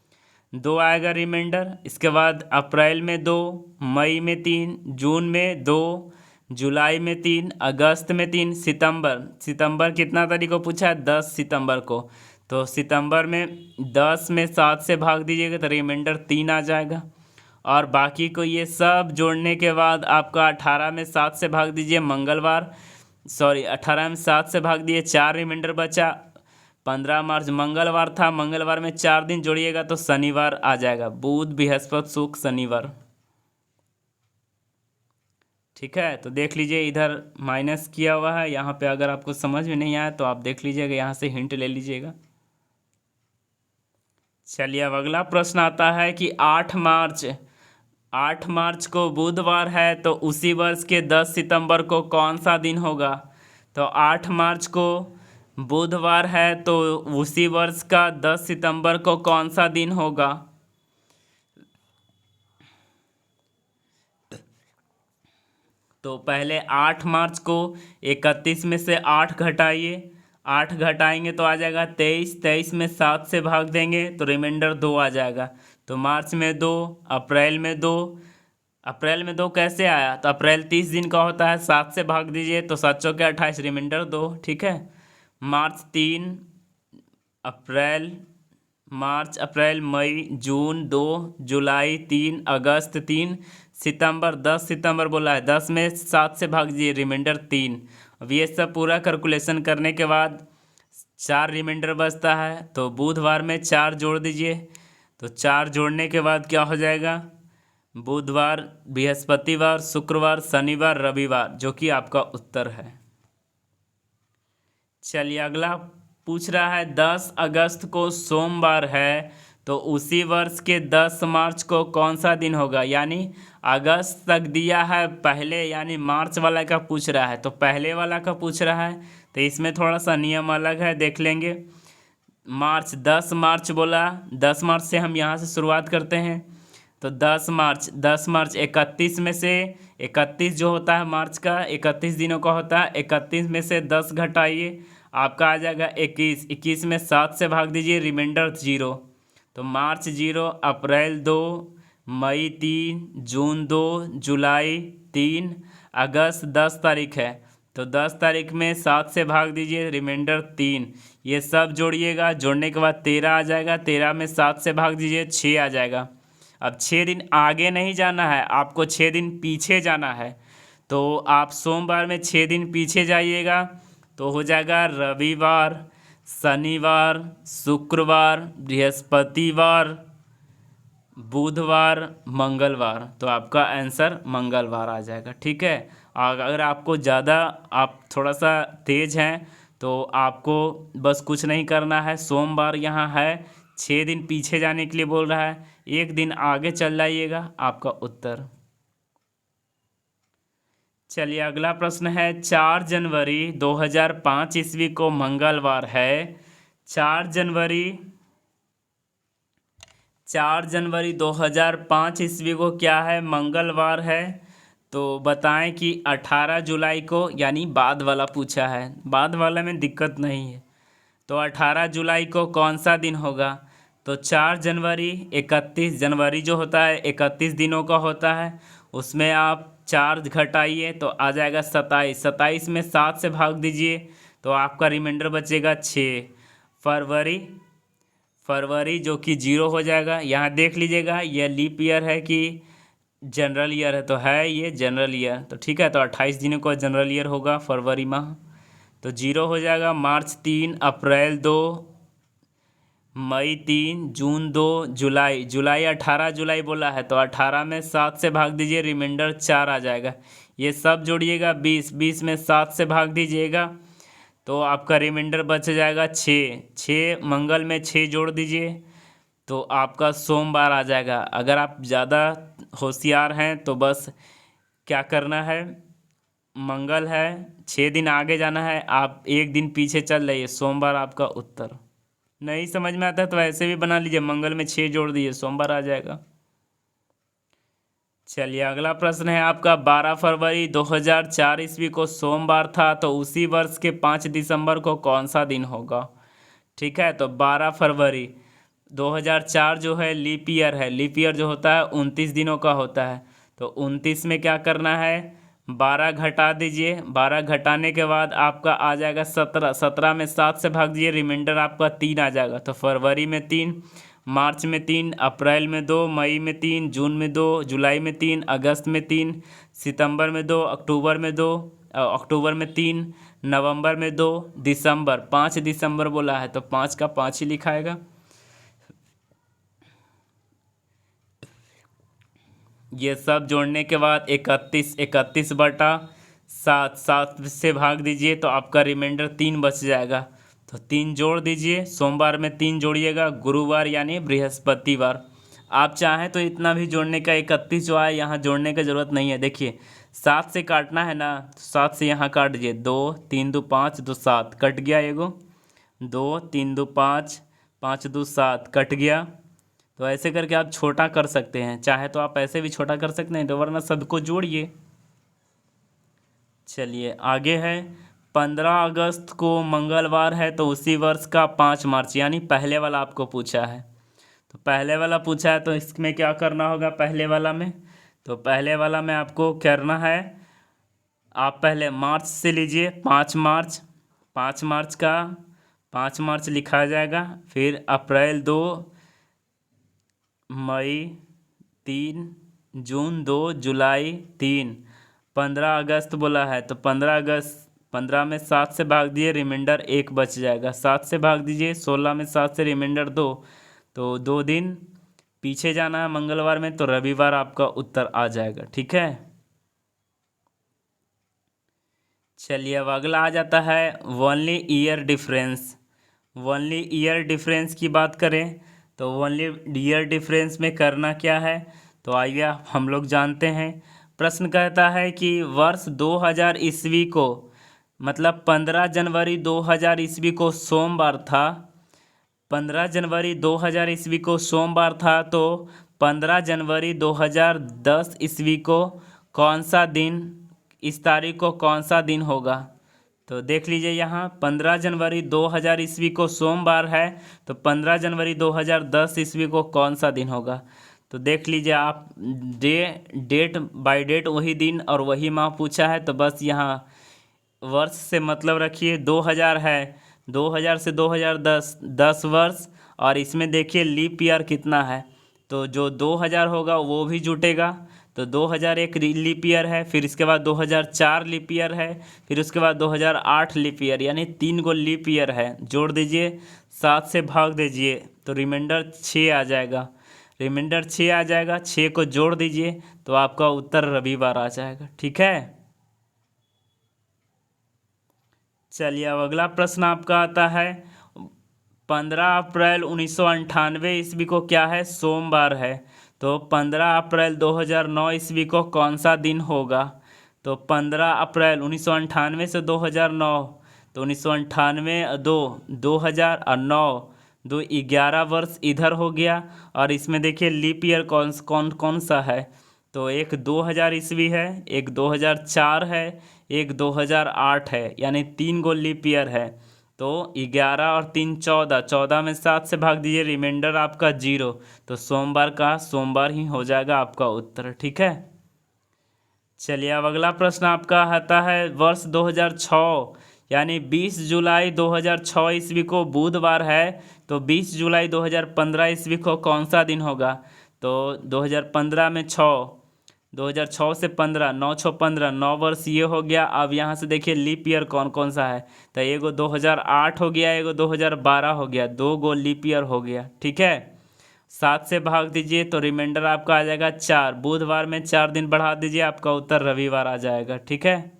2 आएगा रिमाइंडर। इसके बाद अप्रैल में 2, मई में 3, जून में 2, जुलाई में 3, अगस्त में 3, सितंबर कितना तारीख को पूछा है, 10 सितंबर को। तो सितंबर में 10 में 7 से भाग दीजिएगा तो रिमाइंडर 3 आ जाएगा। और बाकी को ये सब जोड़ने के बाद आपका 18 में 7 से भाग दीजिए, 18 में 7 से भाग दिए, 4 रिमाइंडर बचा। 15 मार्च मंगलवार था, मंगलवार में 4 दिन जोड़िएगा तो शनिवार आ जाएगा, बुध बृहस्पति शुक्र शनिवार, ठीक है। तो देख लीजिए इधर माइनस किया हुआ है, यहाँ पे अगर आपको समझ में नहीं आया तो आप देख लीजिएगा, यहाँ से हिंट ले लीजिएगा। चलिए अब अगला प्रश्न आता है कि 8 मार्च को बुधवार है, तो उसी वर्ष के 10 सितंबर को कौन सा दिन होगा। तो 8 मार्च को बुधवार है, तो उसी वर्ष का 10 सितंबर को कौन सा दिन होगा। तो पहले 8 मार्च को 31 में से 8 घटाइए, 8 घटाएंगे तो आ जाएगा 23, 23 में 7 से भाग देंगे तो रिमाइंडर 2 आ जाएगा। तो मार्च में 2, अप्रैल में 2, अप्रैल में 2 कैसे आया, तो अप्रैल 30 दिन का होता है, 7 से भाग दीजिए तो 7 चौके 28, रिमाइंडर 2, ठीक है। मार्च 3, अप्रैल, मई, जून 2, जुलाई 3, अगस्त 3, सितंबर 10 सितंबर बोला है, 10 में 7 से भाग दीजिए, रिमाइंडर 3। अब ये सब पूरा कैलकुलेशन करने के बाद 4 रिमाइंडर बचता है, तो बुधवार में 4 जोड़ दीजिए। तो 4 जोड़ने के बाद क्या हो जाएगा, बुधवार, बृहस्पतिवार, शुक्रवार, शनिवार, रविवार, जो कि आपका उत्तर है। चलिए अगला पूछ रहा है, 10 अगस्त को सोमवार है, तो उसी वर्ष के 10 मार्च को कौन सा दिन होगा। यानी अगस्त तक दिया है पहले, यानी मार्च वाला का पूछ रहा है, तो पहले वाला का पूछ रहा है, तो इसमें थोड़ा सा नियम अलग है, देख लेंगे। 10 मार्च बोला, 10 मार्च से हम यहाँ से शुरुआत करते हैं। तो 10 मार्च 31 में से 31 जो होता है मार्च का 31 दिनों का होता है, 31 में से 10 घटाइए, आपका आ जाएगा 21, 21 में 7 से भाग दीजिए, रिमाइंडर 0। तो मार्च 0, अप्रैल 2, मई 3, जून 2, जुलाई 3, अगस्त 10 तारीख है, तो 10 तारीख में 7 से भाग दीजिए, रिमाइंडर 3। ये सब जोड़िएगा, जोड़ने के बाद 13 आ जाएगा, 13 में 7 से भाग दीजिए, 6 आ जाएगा। अब 6 दिन आगे नहीं जाना है, आपको 6 दिन पीछे जाना है। तो आप सोमवार में 6 दिन पीछे जाइएगा, तो हो जाएगा रविवार, शनिवार, शुक्रवार, बृहस्पतिवार, बुधवार, मंगलवार। तो आपका आंसर मंगलवार आ जाएगा, ठीक है। अगर आपको ज़्यादा आप थोड़ा सा तेज़ हैं तो आपको बस कुछ नहीं करना है, सोमवार यहाँ है, 6 दिन पीछे जाने के लिए बोल रहा है, 1 दिन आगे चल जाइएगा, आपका उत्तर। चलिए अगला प्रश्न है 4 जनवरी 2005 ईस्वी को मंगलवार है। 4 जनवरी 4 जनवरी 2005 ईस्वी को क्या है, मंगलवार है। तो बताएं कि 18 जुलाई को, यानी बाद वाला पूछा है, बाद वाला में दिक्कत नहीं है। तो 18 जुलाई को कौन सा दिन होगा। तो 4 जनवरी, 31 जनवरी जो होता है 31 दिनों का होता है, उसमें आप 4 घटाइए तो आ जाएगा 27। 27 में 7 से भाग दीजिए तो आपका रिमाइंडर बचेगा 6। फरवरी, फरवरी जो कि 0 हो जाएगा। यहाँ देख लीजिएगा यह लीप ईयर है कि जनरल ईयर है, तो है ये जनरल ईयर, तो ठीक है। तो 28 दिनों का जनरल ईयर होगा फरवरी माह, तो 0 हो जाएगा। मार्च 3, अप्रैल 2, मई 3, जून 2, जुलाई, जुलाई 18 जुलाई बोला है तो 18 में 7 से भाग दीजिए, रिमाइंडर 4 आ जाएगा। ये सब जोड़िएगा 20, 20 में 7 से भाग दीजिएगा तो आपका रिमाइंडर बच जाएगा 6। 6 मंगल में 6 जोड़ दीजिए तो आपका सोमवार आ जाएगा। अगर आप ज़्यादा होशियार हैं तो बस क्या करना है, मंगल है 6 दिन आगे जाना है, आप 1 दिन पीछे चल रहिए, सोमवार आपका उत्तर। नहीं समझ में आता है तो ऐसे भी बना लीजिए, मंगल में 6 जोड़ दीजिए, सोमवार आ जाएगा। चलिए अगला प्रश्न है आपका 12 फरवरी 2004 ईस्वी को सोमवार था, तो उसी वर्ष के 5 दिसंबर को कौन सा दिन होगा। ठीक है, तो 12 फरवरी 2004 जो है लीप ईयर है। लीप ईयर जो होता है 29 दिनों का होता है, तो 29 में क्या करना है, 12 घटा दीजिए। 12 घटाने के बाद आपका आ जाएगा 17। 17 में 7 से भाग दीजिए, रिमाइंडर आपका 3 आ जाएगा। तो फरवरी में 3, मार्च में 3, अप्रैल में 2, मई में 3, जून में 2, जुलाई में 3, अगस्त में 3, सितंबर में 2, अक्टूबर में 2, अक्टूबर में 3, नवंबर में 2, दिसंबर 5 दिसंबर बोला है तो 5 का 5 ही लिखाएगा। ये सब जोड़ने के बाद 31, 31 बटा 7, 7 से भाग दीजिए तो आपका रिमाइंडर 3 बच जाएगा। तो 3 जोड़ दीजिए, सोमवार में 3 जोड़िएगा, गुरुवार यानी बृहस्पतिवार। आप चाहें तो इतना भी जोड़ने का, 31 जो है यहाँ जोड़ने की ज़रूरत नहीं है। देखिए 7 से काटना है ना, तो 7 से यहाँ काट दीजिए, 2 3 2 5 2 7 कट गया एगो, 2 3 2 5 5 2 7 कट गया। तो ऐसे करके आप छोटा कर सकते हैं, चाहे तो आप ऐसे भी छोटा कर सकते हैं, तो वरना सबको जोड़िए। चलिए आगे है 15 अगस्त को मंगलवार है, तो उसी वर्ष का 5 मार्च, यानी पहले वाला आपको पूछा है। तो पहले वाला पूछा है तो इसमें क्या करना होगा, पहले वाला में, तो पहले वाला में आपको करना है, आप पहले मार्च से लीजिए, 5 मार्च, 5 मार्च का 5 मार्च लिखा जाएगा। फिर अप्रैल 2, मई 3, जून 2, जुलाई 3, 15 अगस्त बोला है तो 15 अगस्त, 15 में 7 से भाग दिए, रिमाइंडर 1 बच जाएगा। 7 से भाग दीजिए, 16 में 7 से रिमाइंडर 2, तो 2 दिन पीछे जाना है मंगलवार में, तो रविवार आपका उत्तर आ जाएगा। ठीक है, चलिए अब अगला आ जाता है only year difference. Only year difference की बात करें तो ओनली ईयर डिफरेंस में करना क्या है, तो आइए हम लोग जानते हैं। प्रश्न कहता है कि वर्ष 2000 ईस्वी को, मतलब 15 जनवरी 2000 ईस्वी को सोमवार था। 15 जनवरी 2000 ईस्वी को सोमवार था, तो 15 जनवरी 2010 ईस्वी को कौन सा दिन, इस तारीख को कौन सा दिन होगा। तो देख लीजिए यहाँ 15 जनवरी 2000 ईस्वी को सोमवार है, तो 15 जनवरी 2010 ईस्वी को कौन सा दिन होगा। तो देख लीजिए आप, डेट बाय डेट वही दिन और वही माह पूछा है, तो बस यहाँ वर्ष से मतलब रखिए, 2000 है, 2000 से 2010, 10 वर्ष, और इसमें देखिए लीप ईयर कितना है, तो जो 2000 होगा वो भी जुटेगा, तो 2001 लीप ईयर है, फिर इसके बाद 2004 लीप ईयर है, फिर उसके बाद 2008 लीप ईयर, यानी 3 गो लीप ईयर है। जोड़ दीजिए, 7 से भाग दीजिए तो रिमाइंडर 6 आ जाएगा। रिमाइंडर 6 आ जाएगा, 6 को जोड़ दीजिए तो आपका उत्तर रविवार आ जाएगा। ठीक है, चलिए अब अगला प्रश्न आपका आता है 15 अप्रैल 1998 ईस्वी को क्या है, सोमवार है, तो 15 अप्रैल 2009 ईस्वी को कौन सा दिन होगा। तो 15 अप्रैल 1998 से 2009, तो 1998 2000 और 9, 11 वर्ष इधर हो गया। और इसमें देखिए लीप ईयर कौन कौन कौन सा है, तो एक 2000 ईस्वी है, एक 2004 है, एक 2008 है, यानी 3 गो लीप ईयर है। तो 11 और 3 14, 14 में 7 से भाग दीजिए, रिमाइंडर आपका 0। तो सोमवार का सोमवार ही हो जाएगा आपका उत्तर। ठीक है, चलिए अब अगला प्रश्न आपका आता है वर्ष 2006, यानी 20 जुलाई 2006 ईस्वी को बुधवार है, तो 20 जुलाई 2015 ईस्वी को कौन सा दिन होगा। तो 2015 में 2006 से 15, 9 6 15, 9 वर्ष ये हो गया। अब यहाँ से देखिए लीप ईयर कौन कौन सा है, तो एगो 2008 हो गया, एगो 2012 हो गया, 2 गो लीप ईयर हो गया। ठीक है, 7 से भाग दीजिए तो रिमाइंडर आपका आ जाएगा 4, बुधवार में 4 दिन बढ़ा दीजिए, आपका उत्तर रविवार आ जाएगा। ठीक है,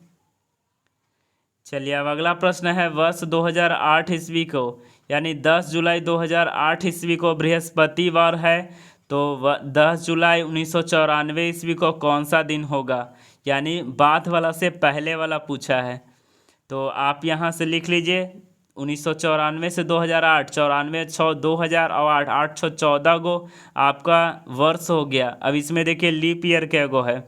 चलिए अब अगला प्रश्न है वर्ष 2008 ईस्वी को, यानी 10 जुलाई 2008 ईस्वी को बृहस्पतिवार है, तो 10 जुलाई 1994 ईस्वी को कौन सा दिन होगा, यानी बाद वाला से पहले वाला पूछा है। तो आप यहाँ से लिख लीजिए 1994 से 2008, 94 6 2000 और 8 8 6 14 गो आपका वर्ष हो गया। अब इसमें देखिए लीप ईयर के गो है,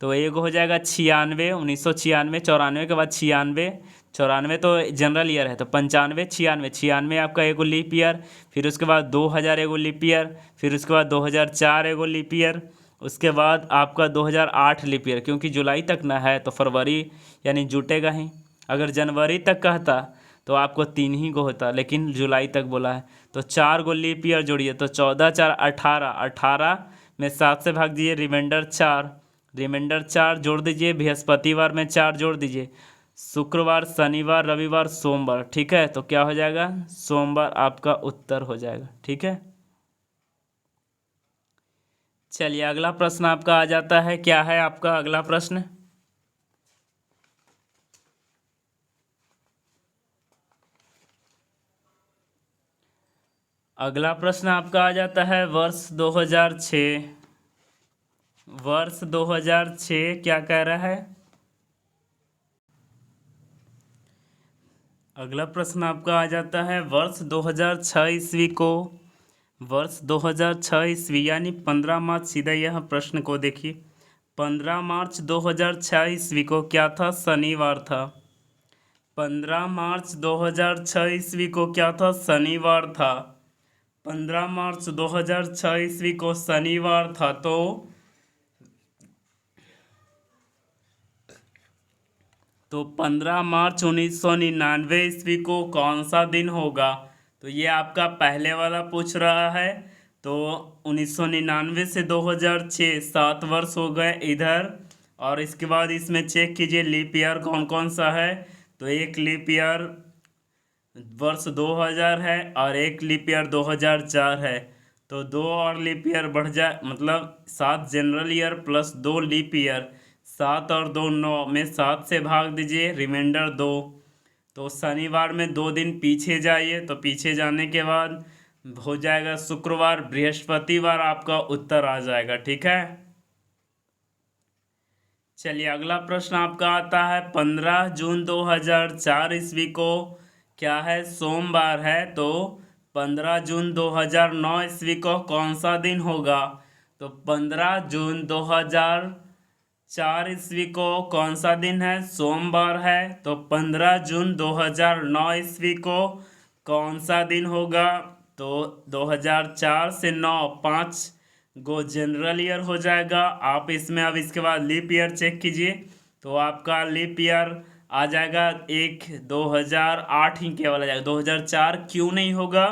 तो एगो हो जाएगा 96, 1996, 94 के बाद 96, 94 तो जनरल ईयर है, तो 95, 96, 96 आपका एगो लीप ईयर, फिर उसके बाद 2000 एगो लीप ईयर, फिर उसके बाद 2004 एगो लीप ईयर, उसके बाद आपका 2008 लीप ईयर, क्योंकि जुलाई तक ना है तो फरवरी यानी जुटेगा ही। अगर जनवरी तक कहता तो आपको 3 ही गो होता, लेकिन जुलाई तक बोला है, तो 4 गो लीप ईयर जोड़िए, तो 14 4 18, 18 में 7 से भाग दीजिए, रिमाइंडर 4, रिमाइंडर 4 जोड़ दीजिए, बृहस्पतिवार में 4 जोड़ दीजिए, शुक्रवार शनिवार रविवार सोमवार। ठीक है, तो क्या हो जाएगा, सोमवार आपका उत्तर हो जाएगा। ठीक है, चलिए अगला प्रश्न आपका आ जाता है, क्या है आपका अगला प्रश्न। अगला प्रश्न आपका आ जाता है वर्ष 2006, वर्ष 2006 क्या कह रहा है। अगला प्रश्न आपका आ जाता है वर्ष 2006 ईस्वी को, वर्ष 2006 ईस्वी यानी 15 मार्च, सीधा यह प्रश्न को देखिए, 15 मार्च 2006 ईस्वी को क्या था, शनिवार था। 15 मार्च 2006 ईस्वी को क्या था, शनिवार था। 15 मार्च 2006 ईस्वी को शनिवार था, तो 15 मार्च 1999 ईस्वी को कौन सा दिन होगा। तो ये आपका पहले वाला पूछ रहा है, तो 1999 से 2006 7 वर्ष हो गए इधर। और इसके बाद इसमें चेक कीजिए लीप ईयर कौन कौन सा है, तो एक लीप ईयर वर्ष 2000 है और एक लीप ईयर 2004 है, तो 2 और लीप ईयर बढ़ जाए, मतलब 7 general year plus 2 leap year, 7 और 2 9 में 7 से भाग दीजिए, रिमाइंडर 2। तो शनिवार में 2 दिन पीछे जाइए, तो पीछे जाने के बाद हो जाएगा शुक्रवार, बृहस्पतिवार आपका उत्तर आ जाएगा। ठीक है, चलिए अगला प्रश्न आपका आता है 15 जून 2004 ईस्वी को क्या है, सोमवार है, तो 15 जून 2009 ईस्वी को कौन सा दिन होगा। तो 15 जून 2004 ईस्वी को कौन सा दिन है, सोमवार है, तो 15 जून 2009 ईस्वी को कौन सा दिन होगा। तो 2004 से 9 5 गो जनरल ईयर हो जाएगा। आप इसमें अब इसके बाद लीप ईयर चेक कीजिए, तो आपका लीप ईयर आ जाएगा 2008 ही केवल आ जाएगा, 2004 क्यों नहीं होगा,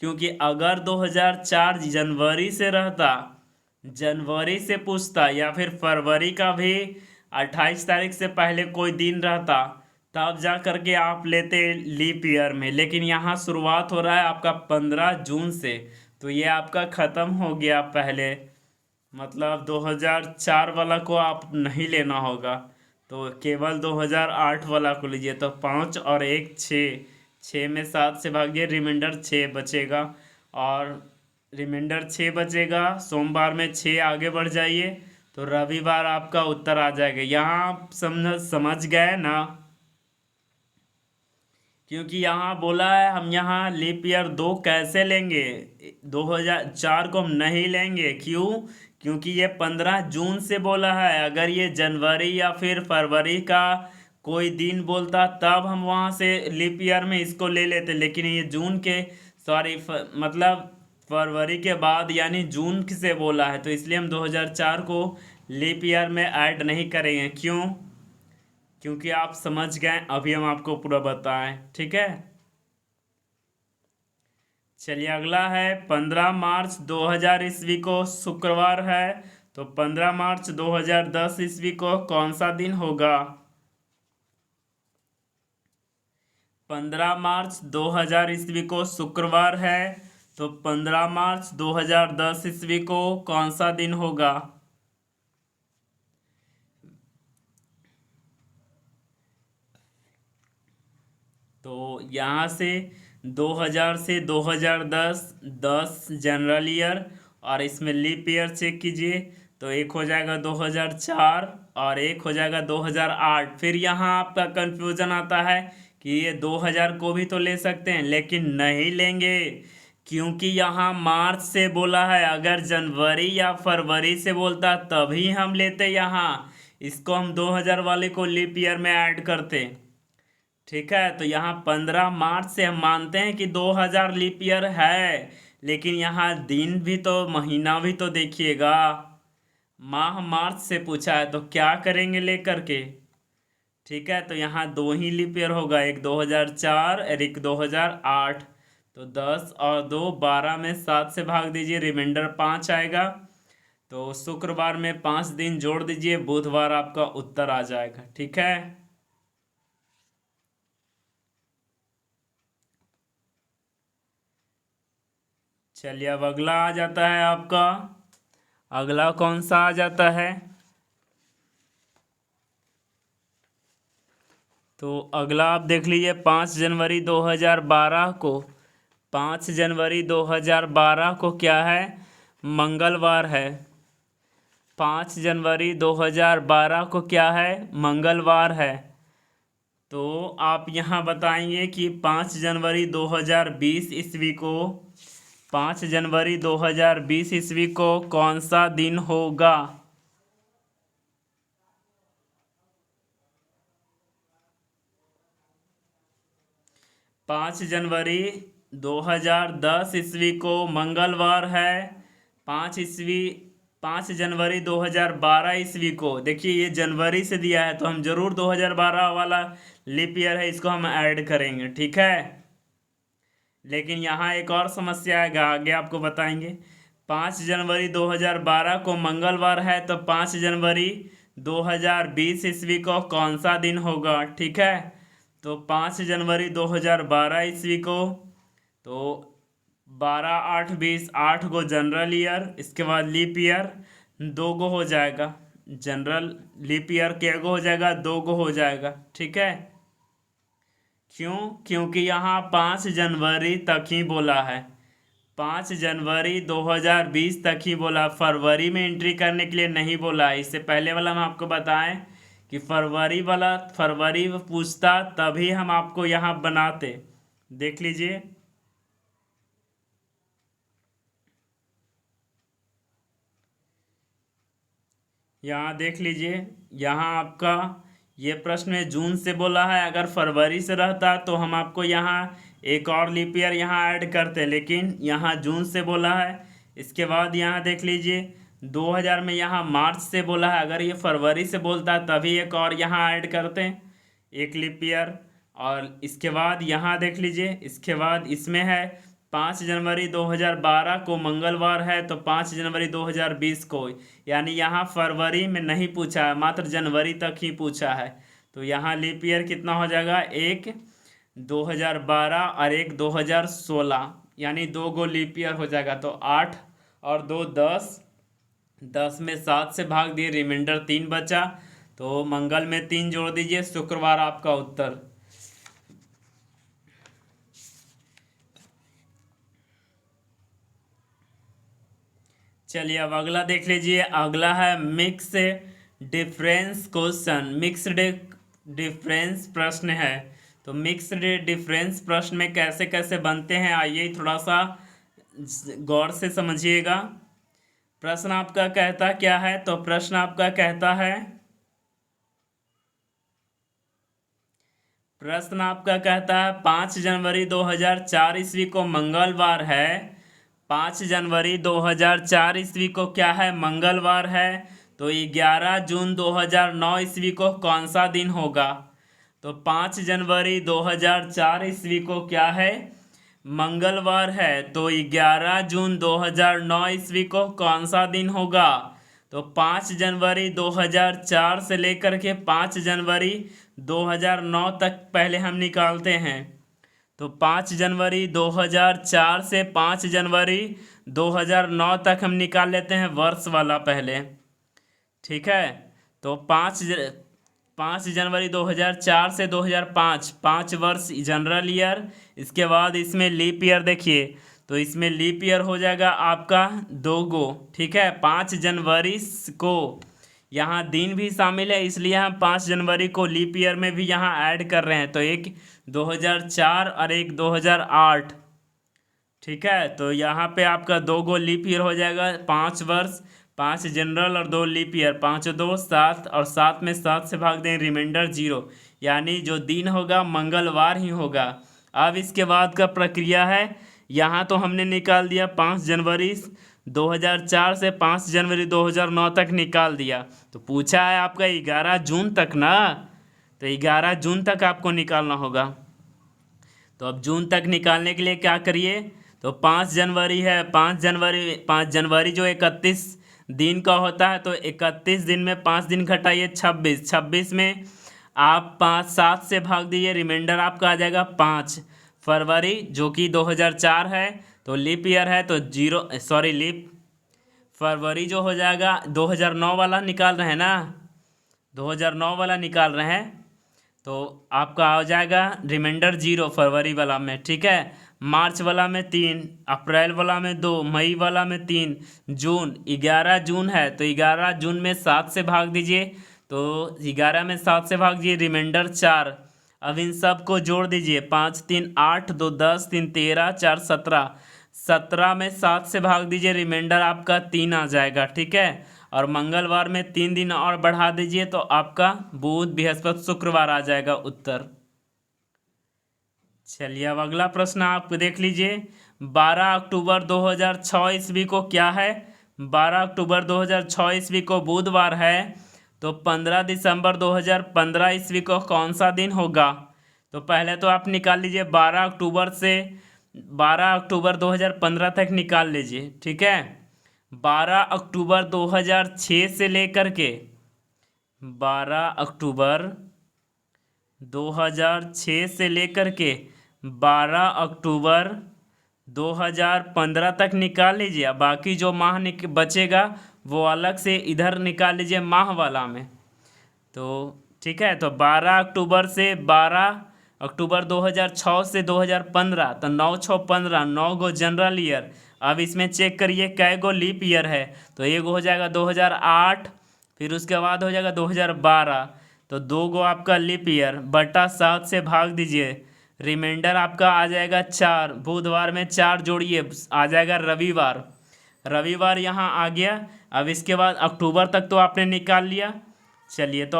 क्योंकि अगर 2004 जनवरी से रहता, जनवरी से पूछता या फिर फरवरी का भी 28 तारीख से पहले कोई दिन रहता, तब जा करके आप लेते लीप ईयर में, लेकिन यहाँ शुरुआत हो रहा है आपका 15 जून से, तो ये आपका ख़त्म हो गया पहले, मतलब 2004 वाला को आप नहीं लेना होगा, तो केवल 2008 वाला को लीजिए। तो 5 और 1 6, 6 में 7 से भागिए, रिमाइंडर 6 बचेगा, और रिमाइंडर 6 बचेगा, सोमवार में 6 आगे बढ़ जाइए, तो रविवार आपका उत्तर आ जाएगा। यहाँ आप समझ गए ना, क्योंकि यहाँ बोला है हम यहाँ लीप ईयर 2 कैसे लेंगे, 2004 को हम नहीं लेंगे। क्यों? क्योंकि ये 15 जून से बोला है। अगर ये जनवरी या फिर फरवरी का कोई दिन बोलता तब हम वहाँ से लीप ईयर में इसको ले लेते, लेकिन ये जून के, सॉरी, मतलब फरवरी के बाद यानी जून से बोला है, तो इसलिए हम 2004 को लीप ईयर में ऐड नहीं करेंगे। क्यों? क्योंकि आप समझ गए, अभी हम आपको पूरा बताएं, ठीक है। चलिए अगला है 15 मार्च 2000 ईस्वी को शुक्रवार है, तो 15 मार्च 2010 ईस्वी को कौन सा दिन होगा? 15 मार्च 2000 ईस्वी को शुक्रवार है, तो 15 मार्च 2010 ईस्वी को कौन सा दिन होगा? तो यहाँ से 2000 से 2010, 10 जनरल ईयर, और इसमें लीप ईयर चेक कीजिए, तो एक हो जाएगा 2004 और एक हो जाएगा 2008। फिर यहाँ आपका कंफ्यूजन आता है कि ये 2000 को भी तो ले सकते हैं, लेकिन नहीं लेंगे, क्योंकि यहाँ मार्च से बोला है। अगर जनवरी या फरवरी से बोलता तभी हम लेते, यहाँ इसको हम 2000 वाले को लीप ईयर में ऐड करते। ठीक है, तो यहाँ 15 मार्च से हम मानते हैं कि 2000 लीप ईयर है, लेकिन यहाँ दिन भी तो, महीना भी तो देखिएगा। माह मार्च से पूछा है, तो क्या करेंगे लेकर के? ठीक है, तो यहाँ दो ही लीप ईयर होगा, एक 2004 और एक 2008। तो 10 और 2 12 में 7 से भाग दीजिए, रिमाइंडर 5 आएगा। तो शुक्रवार में 5 दिन जोड़ दीजिए, बुधवार आपका उत्तर आ जाएगा। ठीक है, चलिए अब अगला आ जाता है आपका। अगला कौन सा आ जाता है? तो अगला आप देख लीजिए, 5 जनवरी 2012 को, 5 जनवरी 2012 को क्या है? मंगलवार है। 5 जनवरी 2012 को क्या है? मंगलवार है। तो आप यहाँ बताएंगे कि 5 जनवरी 2020 ईस्वी को, 5 जनवरी 2020 ईस्वी को कौन सा दिन होगा? 5 जनवरी 2010 ईस्वी को मंगलवार है। 5 जनवरी 2012 ईस्वी को, देखिए ये जनवरी से दिया है, तो हम जरूर 2012 वाला लीप ईयर है, इसको हम ऐड करेंगे। ठीक है, लेकिन यहाँ एक और समस्या आएगा, आगे आपको बताएंगे। 5 जनवरी 2012 को मंगलवार है, तो 5 जनवरी 2020 ईस्वी को कौन सा दिन होगा? ठीक है, तो 5 जनवरी 2012 ईस्वी को, तो 12 8 20, 8 गो जनरल ईयर, इसके बाद लीप ईयर 2 गो हो जाएगा। जनरल लीप ईयर के गो हो जाएगा? 2 गो हो जाएगा। ठीक है, क्यों? क्योंकि यहाँ 5 जनवरी तक ही बोला है, 5 जनवरी 2020 तक ही बोला, फरवरी में एंट्री करने के लिए नहीं बोला है। इससे पहले वाला हम आपको बताएं कि फरवरी वाला, फरवरी में पूछता तभी हम आपको यहाँ बनाते। देख लीजिए, यहाँ देख लीजिए, यहाँ आपका ये प्रश्न में जून से बोला है। अगर फरवरी से रहता तो हम आपको यहाँ एक और लीप ईयर यहाँ ऐड करते, लेकिन यहाँ जून से बोला है। इसके बाद यहाँ देख लीजिए, 2000 में यहाँ मार्च से बोला है। अगर ये फरवरी से बोलता तभी एक और यहाँ ऐड करते हैं, एक लीप ईयर। और इसके बाद यहाँ देख लीजिए, इसके बाद इसमें है 5 जनवरी 2012 को मंगलवार है, तो 5 जनवरी 2020 को, यानी यहाँ फरवरी में नहीं पूछा है, मात्र जनवरी तक ही पूछा है। तो यहाँ लीप ईयर कितना हो जाएगा? एक 2012 और एक 2016, यानी 2 गो लीप ईयर हो जाएगा। तो 8 और 2 10, 10 में 7 से भाग दिए, रिमाइंडर 3 बचा। तो मंगल में 3 जोड़ दीजिए, शुक्रवार आपका उत्तर। चलिए अब अगला देख लीजिए। अगला है मिक्स डिफरेंस क्वेश्चन। डिफरेंस प्रश्न है। तो मिक्स डिफरेंस प्रश्न में कैसे कैसे बनते हैं आइए थोड़ा सा गौर से समझिएगा। प्रश्न आपका कहता क्या है? तो प्रश्न आपका कहता है, प्रश्न आपका कहता है 5 जनवरी 2004 ईस्वी को मंगलवार है। 5 जनवरी 2004 ईस्वी को क्या है? मंगलवार है। तो 11 जून 2009 ईस्वी को कौन सा दिन होगा? तो 5 जनवरी 2004 ईस्वी को क्या है? मंगलवार है। तो 11 जून 2009 ईस्वी को कौन सा दिन होगा? तो 5 जनवरी 2004 से लेकर के 5 जनवरी 2009 तक पहले हम निकालते हैं। तो 5 जनवरी 2004 से 5 जनवरी 2009 तक हम निकाल लेते हैं वर्ष वाला पहले। ठीक है। तो 5 जनवरी 2004 से 2005 5 वर्ष जनरल ईयर। इसके बाद इसमें लीप ईयर देखिए, तो इसमें लीप ईयर हो जाएगा आपका 2 गो। ठीक है। 5 जनवरी को यहाँ दिन भी शामिल है, इसलिए हम 5 जनवरी को लीप ईयर में भी यहाँ ऐड कर रहे हैं। तो एक 2004 और एक 2008। ठीक है। तो यहाँ पे आपका 2 गो लीप ईयर हो जाएगा। 5 वर्ष, 5 जनरल और 2 लीप ईयर। 5 2 7 और 7 में 7 से भाग दें, रिमाइंडर 0। यानी जो दिन होगा मंगलवार ही होगा। अब इसके बाद का प्रक्रिया है, यहाँ तो हमने निकाल दिया 5 जनवरी 2004 से 5 जनवरी 2009 तक निकाल दिया। तो पूछा है आपका 11 जून तक ना, तो 11 जून तक आपको निकालना होगा। तो अब जून तक निकालने के लिए क्या करिए? तो 5 जनवरी है, 5 जनवरी जो 31 दिन का होता है, तो 31 दिन में 5 दिन घटाइए 26। 26 में आप 5 7 से भाग दीजिए, रिमाइंडर आपका आ जाएगा 5 फरवरी जो कि 2004 है। तो लीप ईयर है तो लीप फरवरी जो हो जाएगा 2009 वाला निकाल रहे हैं ना, 2009 वाला निकाल रहे हैं। तो आपका आ जाएगा रिमाइंडर 0 फरवरी वाला में। ठीक है। मार्च वाला में 3, अप्रैल वाला में 2, मई वाला में 3, जून 11 जून है तो 11 जून में 7 से भाग दीजिए। तो 11 में 7 से भाग दीजिए, रिमाइंडर 4। अब इन सब को जोड़ दीजिए, 5 3 8, 2 10, 3 13, 4 17। 17 में 7 से भाग दीजिए, रिमाइंडर आपका 3 आ जाएगा। ठीक है। और मंगलवार में 3 दिन और बढ़ा दीजिए तो आपका बुध बृहस्पति शुक्रवार आ जाएगा उत्तर। चलिए अब अगला प्रश्न आप देख लीजिए। 12 अक्टूबर 2006 ईस्वी को क्या है? 12 अक्टूबर 2006 ईस्वी को बुधवार है। तो 15 दिसंबर 2015 ईस्वी को कौन सा दिन होगा? तो पहले तो आप निकाल लीजिए 12 अक्टूबर से 12 अक्टूबर 2015 तक निकाल लीजिए। ठीक है। 12 अक्टूबर 2006 से लेकर के 12 अक्टूबर 2006 से लेकर के 12 अक्टूबर 2015 तक निकाल लीजिए। अब बाकी जो माह बचेगा वो अलग से इधर निकाल लीजिए माह वाला में। तो ठीक है। तो 12 अक्टूबर से 12 अक्टूबर 2006 से 2015, तो 9 6 15, 9 गो जनरल ईयर। अब इसमें चेक करिए कै गो लीप ईयर है। तो एक हो जाएगा 2008, फिर उसके बाद हो जाएगा 2012। तो 2 गो आपका लीप ईयर बटा 7 से भाग दीजिए, रिमाइंडर आपका आ जाएगा 4। बुधवार में 4 जोड़िए, आ जाएगा रविवार। रविवार यहाँ आ गया। अब इसके बाद अक्टूबर तक तो आपने निकाल लिया। चलिए तो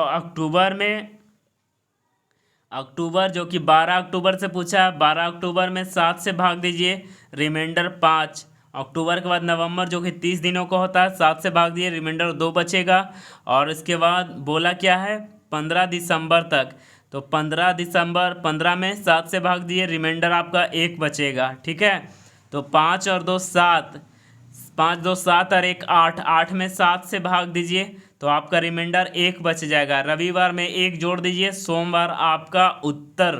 अक्टूबर जो कि 12 अक्टूबर से पूछा है, 12 अक्टूबर में 7 से भाग दीजिए, रिमाइंडर 5। अक्टूबर के बाद नवंबर जो कि 30 दिनों का होता है, 7 से भाग दिए, रिमाइंडर 2 बचेगा। और इसके बाद बोला क्या है? 15 दिसंबर तक। तो 15 दिसंबर 15 में 7 से भाग दिए, रिमाइंडर आपका 1 बचेगा। ठीक है। तो 5 और 2 7, 5 2 7 और 1 8, 8 में 7 से भाग दीजिए तो आपका रिमाइंडर 1 बच जाएगा। रविवार में 1 जोड़ दीजिए, सोमवार आपका उत्तर।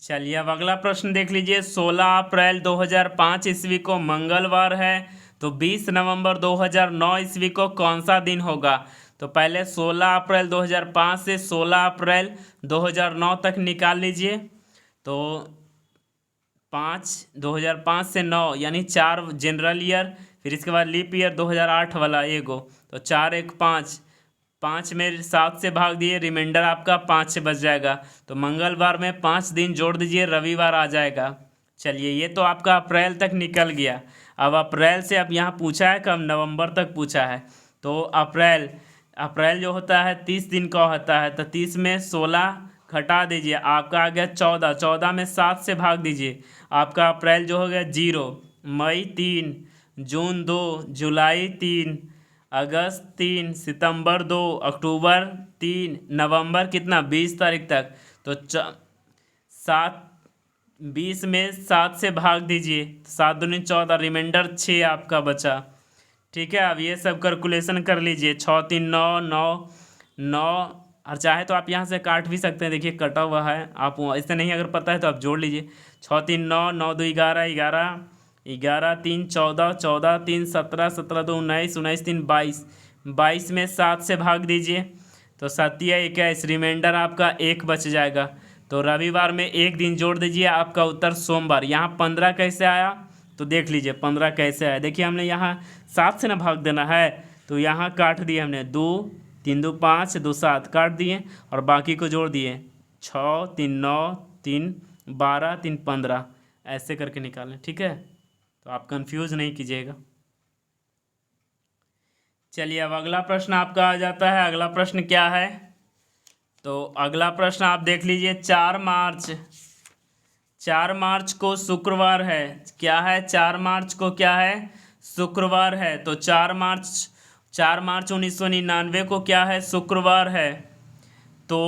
चलिए अब अगला प्रश्न देख लीजिए। 16 अप्रैल 2005 ईस्वी को मंगलवार है। तो 20 नवंबर 2009 ईस्वी को कौन सा दिन होगा? तो पहले 16 अप्रैल 2005 से 16 अप्रैल 2009 तक निकाल लीजिए। तो 2005 से 9 यानी 4 जनरल ईयर, फिर इसके बाद लीप ईयर 2008 वाला एगो, तो 4 1 5, 5 में 7 से भाग दिए, रिमाइंडर आपका 5 से बच जाएगा। तो मंगलवार में 5 दिन जोड़ दीजिए, रविवार आ जाएगा। चलिए ये तो आपका अप्रैल तक निकल गया। अब अप्रैल से अब यहाँ पूछा है कब, नवंबर तक पूछा है। तो अप्रैल अप्रैल जो होता है 30 दिन का होता है, तो 30 में 16 घटा दीजिए, आपका आ गया 14, 14 में 7 से भाग दीजिए, आपका अप्रैल जो हो गया 0, मई 3, जून 2, जुलाई 3, अगस्त 3, सितंबर 2, अक्टूबर 3, नवंबर कितना 20 तारीख तक। तो 7, 20 में 7 से भाग दीजिए, 7 दूनी 14, रिमाइंडर 6 आपका बचा। ठीक है, अब ये सब कैलकुलेशन कर लीजिए, 6 3 9 9 9, और चाहे तो आप यहाँ से काट भी सकते हैं, देखिए कटा हुआ है, आप ऐसे नहीं अगर पता है तो आप जोड़ लीजिए। 6 3 9 9 2 11 11 11 3 14 14 3 17 17 2 19 19 3 22, 22 में 7 से भाग दीजिए, तो 7 21, रिमाइंडर आपका 1 बच जाएगा। तो रविवार में 1 दिन जोड़ दीजिए, आपका उत्तर सोमवार। यहाँ 15 कैसे आया तो देख लीजिए 15 कैसे आया। देखिए हमने यहाँ 7 से ना भाग देना है, तो यहाँ काट दिए हमने, 2 3 2 5 2 7 काट दिए, और बाकी को जोड़ दिए, 6 3 9 3 12 3 15, ऐसे करके निकालें। ठीक है, तो आप कंफ्यूज नहीं कीजिएगा। चलिए अब अगला प्रश्न आपका आ जाता है। अगला प्रश्न क्या है, तो अगला प्रश्न आप देख लीजिए, 4 मार्च को शुक्रवार है। क्या है, 4 मार्च को क्या है, शुक्रवार है। तो 4 मार्च 1999 को क्या है, शुक्रवार है। तो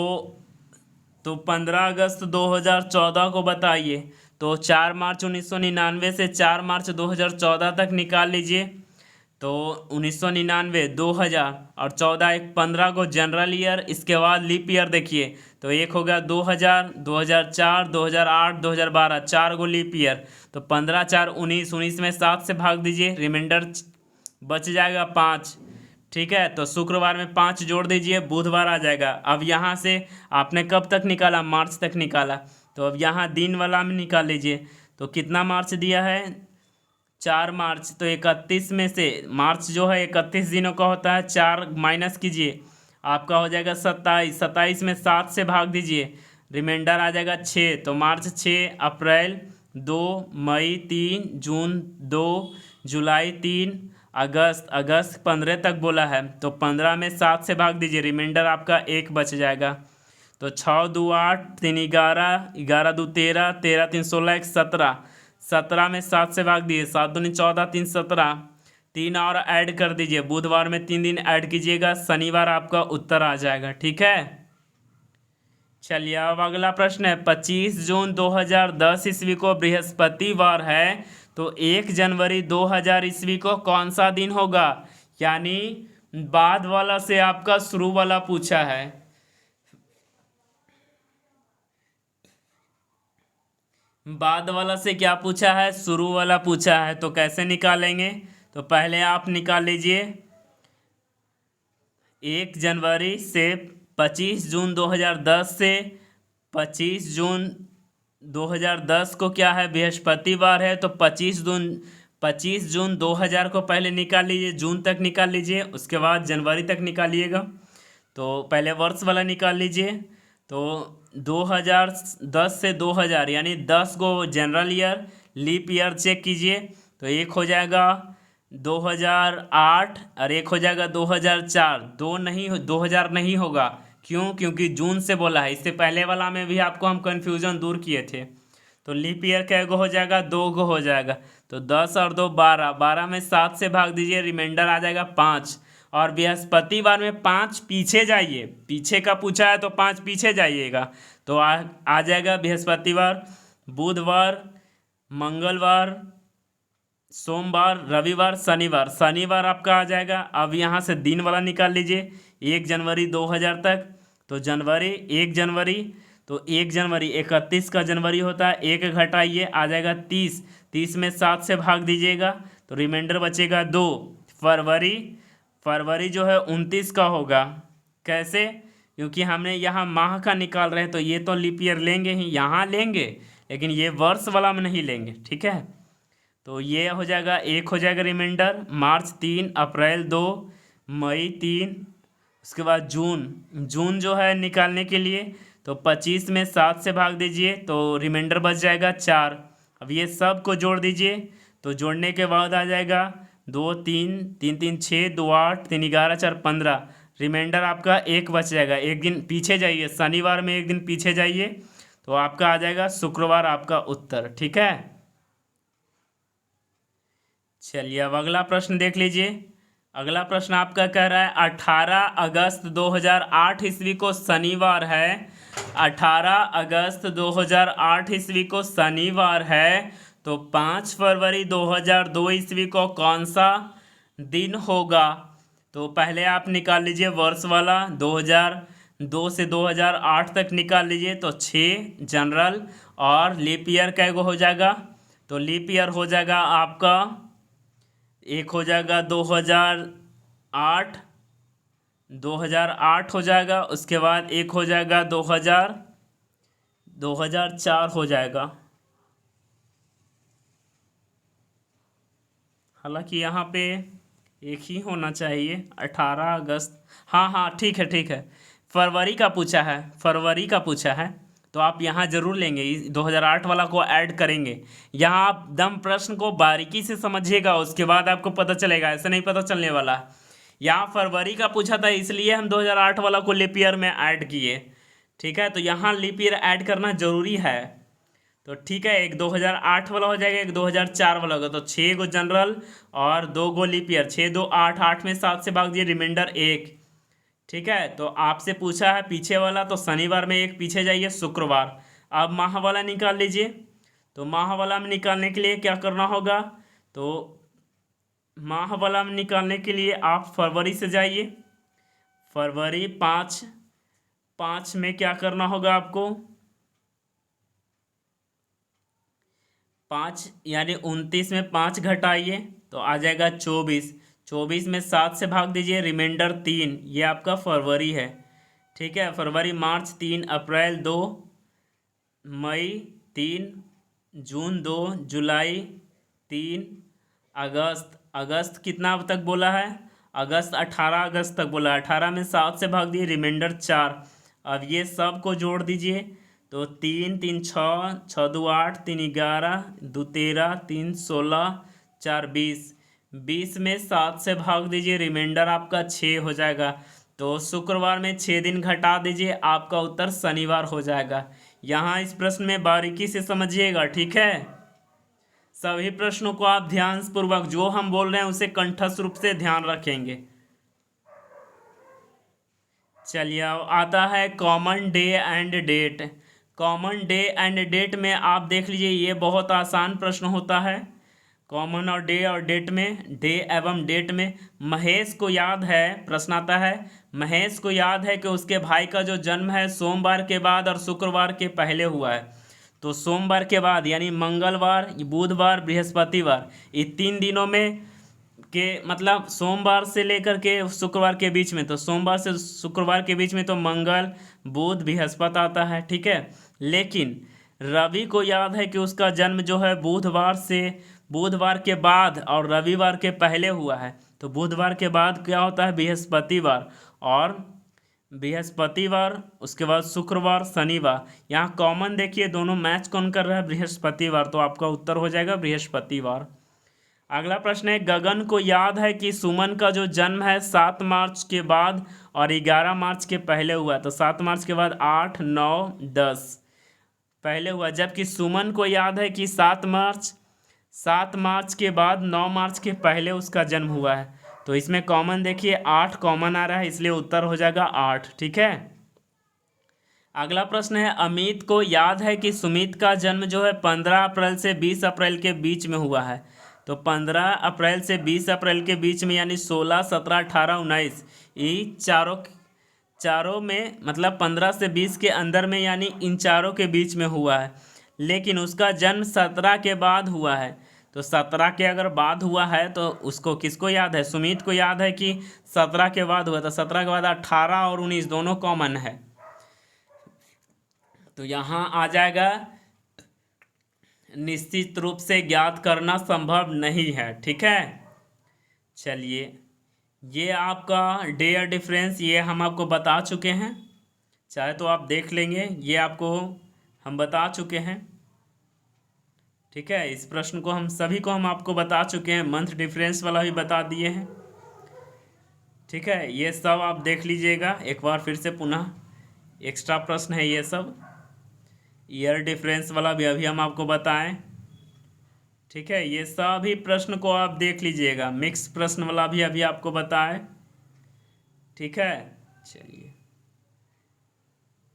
15 अगस्त 2014 को बताइए। तो 4 मार्च 1999 से 4 मार्च 2014 तक निकाल लीजिए। तो 1999, 2000 और 14, एक 15 को जनरल ईयर, इसके बाद लीप ईयर देखिए, तो एक हो गया 2000, 2004, 2008, 2012, 4 गो लीप ईयर। तो 15 4 19, 19 में 7 से भाग दीजिए, रिमाइंडर बच जाएगा 5। ठीक है, तो शुक्रवार में 5 जोड़ दीजिए, बुधवार आ जाएगा। अब यहाँ से आपने कब तक निकाला, मार्च तक निकाला, तो अब यहाँ दिन वाला में निकाल लीजिए। तो कितना मार्च दिया है, 4 मार्च। तो 31 में से, मार्च जो है 31 दिनों का होता है, 4 माइनस कीजिए, आपका हो जाएगा 27, 27 में 7 से भाग दीजिए, रिमाइंडर आ जाएगा 6। तो मार्च 6, अप्रैल 2, मई 3, जून 2, जुलाई 3, अगस्त 15 तक बोला है, तो 15 में 7 से भाग दीजिए, रिमाइंडर आपका 1 बच जाएगा। तो 6 2 8, 3 11, 11 2 13, 13 3 16, 1 17, 17 में 7 से भाग दिए, 7 दूनी 14, 3 17, 3 और ऐड कर दीजिए, बुधवार में 3 दिन ऐड कीजिएगा, शनिवार आपका उत्तर आ जाएगा। ठीक है, चलिए अब अगला प्रश्न है, 25 जून 2010 ईस्वी को बृहस्पतिवार है, तो 1 जनवरी 2000 ईस्वी को कौन सा दिन होगा। यानी बाद वाला से आपका शुरू वाला पूछा है। बाद वाला से क्या पूछा है, शुरू वाला पूछा है। तो कैसे निकालेंगे, तो पहले आप निकाल लीजिए, 1 जनवरी से 25 जून 2010 से 25 जून 2010 को क्या है, बृहस्पतिवार है, तो 25 जून 2000 को पहले निकाल लीजिए, जून तक निकाल लीजिए, उसके बाद जनवरी तक निकालिएगा। तो पहले वर्ष वाला निकाल लीजिए, तो 2010 से 2000 यानी 10 गो general year, leap year check कीजिए, तो एक हो जाएगा 2008 और एक हो जाएगा 2004। 2000 नहीं होगा, क्यों, क्योंकि जून से बोला है। इससे पहले वाला में भी आपको हम कन्फ्यूज़न दूर किए थे। तो लीप ईयर कै गो हो जाएगा, 2 गो हो जाएगा। तो 10 और 2 12, 12 में 7 से भाग दीजिए, रिमाइंडर आ जाएगा 5। और बृहस्पतिवार में 5 पीछे जाइए, पीछे का पूछा है तो 5 पीछे जाइएगा, तो आ जाएगा बृहस्पतिवार, बुधवार, मंगलवार, सोमवार, रविवार, शनिवार। शनिवार आपका आ जाएगा। अब यहाँ से दिन वाला निकाल लीजिए, 1 जनवरी 2000 तक, तो जनवरी 1 जनवरी, तो 1 जनवरी 31 का जनवरी होता है, 1 घटाइए आ जाएगा 30, 30 में 7 से भाग दीजिएगा, तो रिमाइंडर बचेगा 2। फरवरी जो है 29 का होगा। कैसे, क्योंकि हमने यहाँ माह का निकाल रहे हैं, तो ये तो लीप ईयर लेंगे ही, यहाँ लेंगे, लेकिन ये वर्ष वाला में नहीं लेंगे। ठीक है, तो ये हो जाएगा, एक हो जाएगा रिमाइंडर, मार्च 3, अप्रैल 2, मई 3, उसके बाद जून। जून जो है निकालने के लिए तो 25 में 7 से भाग दीजिए तो रिमाइंडर बच जाएगा 4। अब ये सब को जोड़ दीजिए, तो जोड़ने के बाद आ जाएगा 2 3 3 3 6, 2 8, 3 11, 4 15। रिमाइंडर आपका एक बच जाएगा। एक दिन पीछे जाइए, शनिवार में एक दिन पीछे जाइए तो आपका आ जाएगा शुक्रवार आपका उत्तर। ठीक है, चलिए अब अगला प्रश्न देख लीजिए। अगला प्रश्न आपका कह रहा है 18 अगस्त 2008 ईस्वी को शनिवार है। 18 अगस्त 2008 ईस्वी को शनिवार है, तो 5 फरवरी 2002 ईस्वी को कौन सा दिन होगा? तो पहले आप निकाल लीजिए वर्ष वाला, 2002 से 2008 तक निकाल लीजिए तो 6 जनरल, और लीप ईयर कैगो हो जाएगा? तो लीप ईयर हो जाएगा आपका, एक हो जाएगा 2008, 2008 हो जाएगा, उसके बाद एक हो जाएगा 2004 हो जाएगा। हालांकि यहाँ पे एक ही होना चाहिए, 18 अगस्त। हाँ हाँ, ठीक है ठीक है, फरवरी का पूछा है, फरवरी का पूछा है, तो आप यहाँ जरूर लेंगे, 2008 वाला को ऐड करेंगे। यहाँ आप दम प्रश्न को बारीकी से समझिएगा, उसके बाद आपको पता चलेगा, ऐसे नहीं पता चलने वाला। यहाँ फरवरी का पूछा था इसलिए हम 2008 वाला को लीप ईयर में ऐड किए। ठीक है, तो यहाँ लीप ईयर ऐड करना जरूरी है। तो ठीक है, एक 2008 वाला हो जाएगा, एक 2004 वाला होगा। तो 6 गो जनरल और 2 गो लीप ईयर, 6 2 8, 8 में 7 से भाग दिए, रिमाइंडर 1। ठीक है, तो आपसे पूछा है पीछे वाला, तो शनिवार में एक पीछे जाइए, शुक्रवार। अब माह वाला निकाल लीजिए। तो माह वाला में निकालने के लिए क्या करना होगा? तो माह वाला में निकालने के लिए आप फरवरी से जाइए। फरवरी 5, 5 में क्या करना होगा आपको? 5 यानी 29 में 5 घटाइए तो आ जाएगा 24। 24 में 7 से भाग दीजिए, रिमाइंडर 3। ये आपका फरवरी है। ठीक है, फरवरी, मार्च 3, अप्रैल 2, मई 3, जून 2, जुलाई 3, अगस्त, अगस्त कितना अब तक बोला है? अगस्त 18 अगस्त तक बोला है। 18 में 7 से भाग दिए, रिमाइंडर 4। अब ये सब को जोड़ दीजिए तो 3 3 6, 6 2 8, 3 11, 2 13, 3 16, 4 20। 20 में 7 से भाग दीजिए, रिमाइंडर आपका 6 हो जाएगा। तो शुक्रवार में 6 दिन घटा दीजिए, आपका उत्तर शनिवार हो जाएगा। यहाँ इस प्रश्न में बारीकी से समझिएगा। ठीक है, सभी प्रश्नों को आप ध्यान पूर्वक, जो हम बोल रहे हैं उसे कंठस्थ रूप से ध्यान रखेंगे। चलिए अब आता है common day and date. Common day and date में आप देख लीजिए, ये बहुत आसान प्रश्न होता है। कॉमन और डेट में, डे एवं डेट में महेश को याद है, प्रश्न आता है, महेश को याद है कि उसके भाई का जो जन्म है सोमवार के बाद और शुक्रवार के पहले हुआ है। तो सोमवार के बाद यानी मंगलवार, बुधवार, बृहस्पतिवार, ये 3 दिनों में के मतलब सोमवार से लेकर के शुक्रवार के बीच में, तो सोमवार से शुक्रवार के बीच में तो मंगल, बुध, बृहस्पति आता है। ठीक है, लेकिन रवि को याद है कि उसका जन्म जो है बुधवार के बाद और रविवार के पहले हुआ है। तो बुधवार के बाद क्या होता है? बृहस्पतिवार, और बृहस्पतिवार उसके बाद शुक्रवार, शनिवार। यहाँ कॉमन देखिए, दोनों मैच कौन कर रहा है? बृहस्पतिवार। तो आपका उत्तर हो जाएगा बृहस्पतिवार। अगला प्रश्न है, गगन को याद है कि सुमन का जो जन्म है 7 मार्च के बाद और 11 मार्च के पहले हुआ। तो 7 मार्च के बाद 8 9 10 पहले हुआ, जबकि सुमन को याद है कि 7 मार्च के बाद 9 मार्च के पहले उसका जन्म हुआ है। तो इसमें कॉमन देखिए 8 कॉमन आ रहा है, इसलिए उत्तर हो जाएगा 8। ठीक है, अगला प्रश्न है, अमित को याद है कि सुमित का जन्म जो है 15 अप्रैल से 20 अप्रैल के बीच में हुआ है। तो 15 अप्रैल से 20 अप्रैल के बीच में यानी 16 17 18 19, ये चारों में मतलब 15 से 20 के अंदर में, यानी इन चारों के बीच में हुआ है। लेकिन उसका जन्म 17 के बाद हुआ है। तो 17 के अगर बाद हुआ है तो उसको किसको याद है? सुमित को याद है कि 17 के बाद हुआ। तो 17 के बाद 18 और 19 दोनों कॉमन है। तो यहाँ आ जाएगा निश्चित रूप से ज्ञात करना संभव नहीं है। ठीक है, चलिए ये आपका डेयर डिफरेंस ये हम आपको बता चुके हैं, चाहे तो आप देख लेंगे, ये आपको हम बता चुके हैं। ठीक है, इस प्रश्न को हम सभी को हम आपको बता चुके हैं, मंथ डिफरेंस वाला भी बता दिए हैं। ठीक है, ये सब आप देख लीजिएगा एक बार फिर से पुनः, एक्स्ट्रा प्रश्न है ये सब। ईयर डिफरेंस वाला भी अभी हम आपको बताएं। ठीक है, ये सभी प्रश्न को आप देख लीजिएगा, मिक्स प्रश्न वाला भी अभी आपको बताएं। ठीक है, चलिए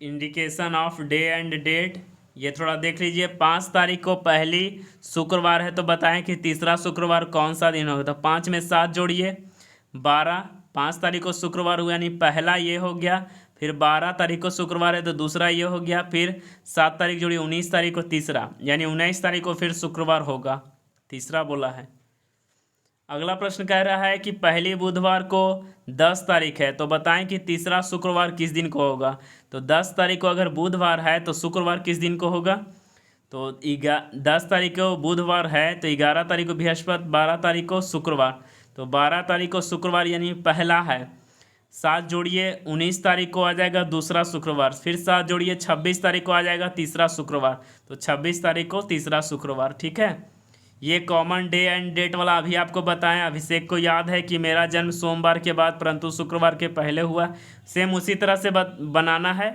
indication of day and date ये थोड़ा देख लीजिए। 5 तारीख को पहली शुक्रवार है, तो बताएं कि तीसरा शुक्रवार कौन सा दिन होगा। तो 5 में 7 जोड़िए 12, 5 तारीख को शुक्रवार हुआ यानी पहला ये हो गया, फिर 12 तारीख को शुक्रवार है तो दूसरा ये हो गया, फिर 7 तारीख जोड़िए 19 तारीख को तीसरा, यानी 19 तारीख को फिर शुक्रवार होगा, तीसरा बोला है। अगला प्रश्न कह रहा है कि पहली बुधवार को 10 तारीख है, तो बताएं कि तीसरा शुक्रवार किस दिन को होगा। तो 10 तारीख को अगर बुधवार है तो शुक्रवार किस दिन को होगा। तो 10 तारीख को बुधवार है तो 11 तारीख को बृहस्पति, 12 तारीख को शुक्रवार, तो 12 तारीख को शुक्रवार यानी पहला है। 7 जोड़िए 19 तारीख को आ जाएगा दूसरा शुक्रवार, फिर 7 जोड़िए 26 तारीख को आ जाएगा तीसरा शुक्रवार, तो 26 तारीख को तीसरा शुक्रवार। ठीक है, ये कॉमन डे एंड डेट वाला अभी आपको बताएं। अभिषेक को याद है कि मेरा जन्म सोमवार के बाद परंतु शुक्रवार के पहले हुआ, सेम उसी तरह से बनाना है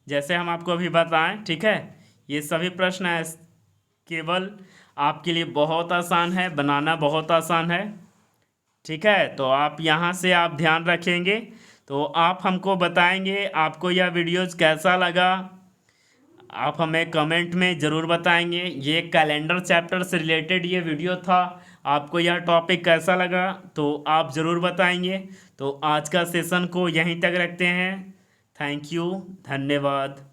जैसे हम आपको अभी बताएं। ठीक है, ये सभी प्रश्न है केवल आपके लिए बहुत आसान है, बनाना बहुत आसान है। ठीक है, तो आप यहाँ से आप ध्यान रखेंगे, तो आप हमको बताएंगे आपको यह वीडियोज़ कैसा लगा, आप हमें कमेंट में ज़रूर बताएंगे। ये कैलेंडर चैप्टर से रिलेटेड ये वीडियो था, आपको यह टॉपिक कैसा लगा तो आप ज़रूर बताएंगे। तो आज का सेशन को यहीं तक रखते हैं। थैंक यू, धन्यवाद।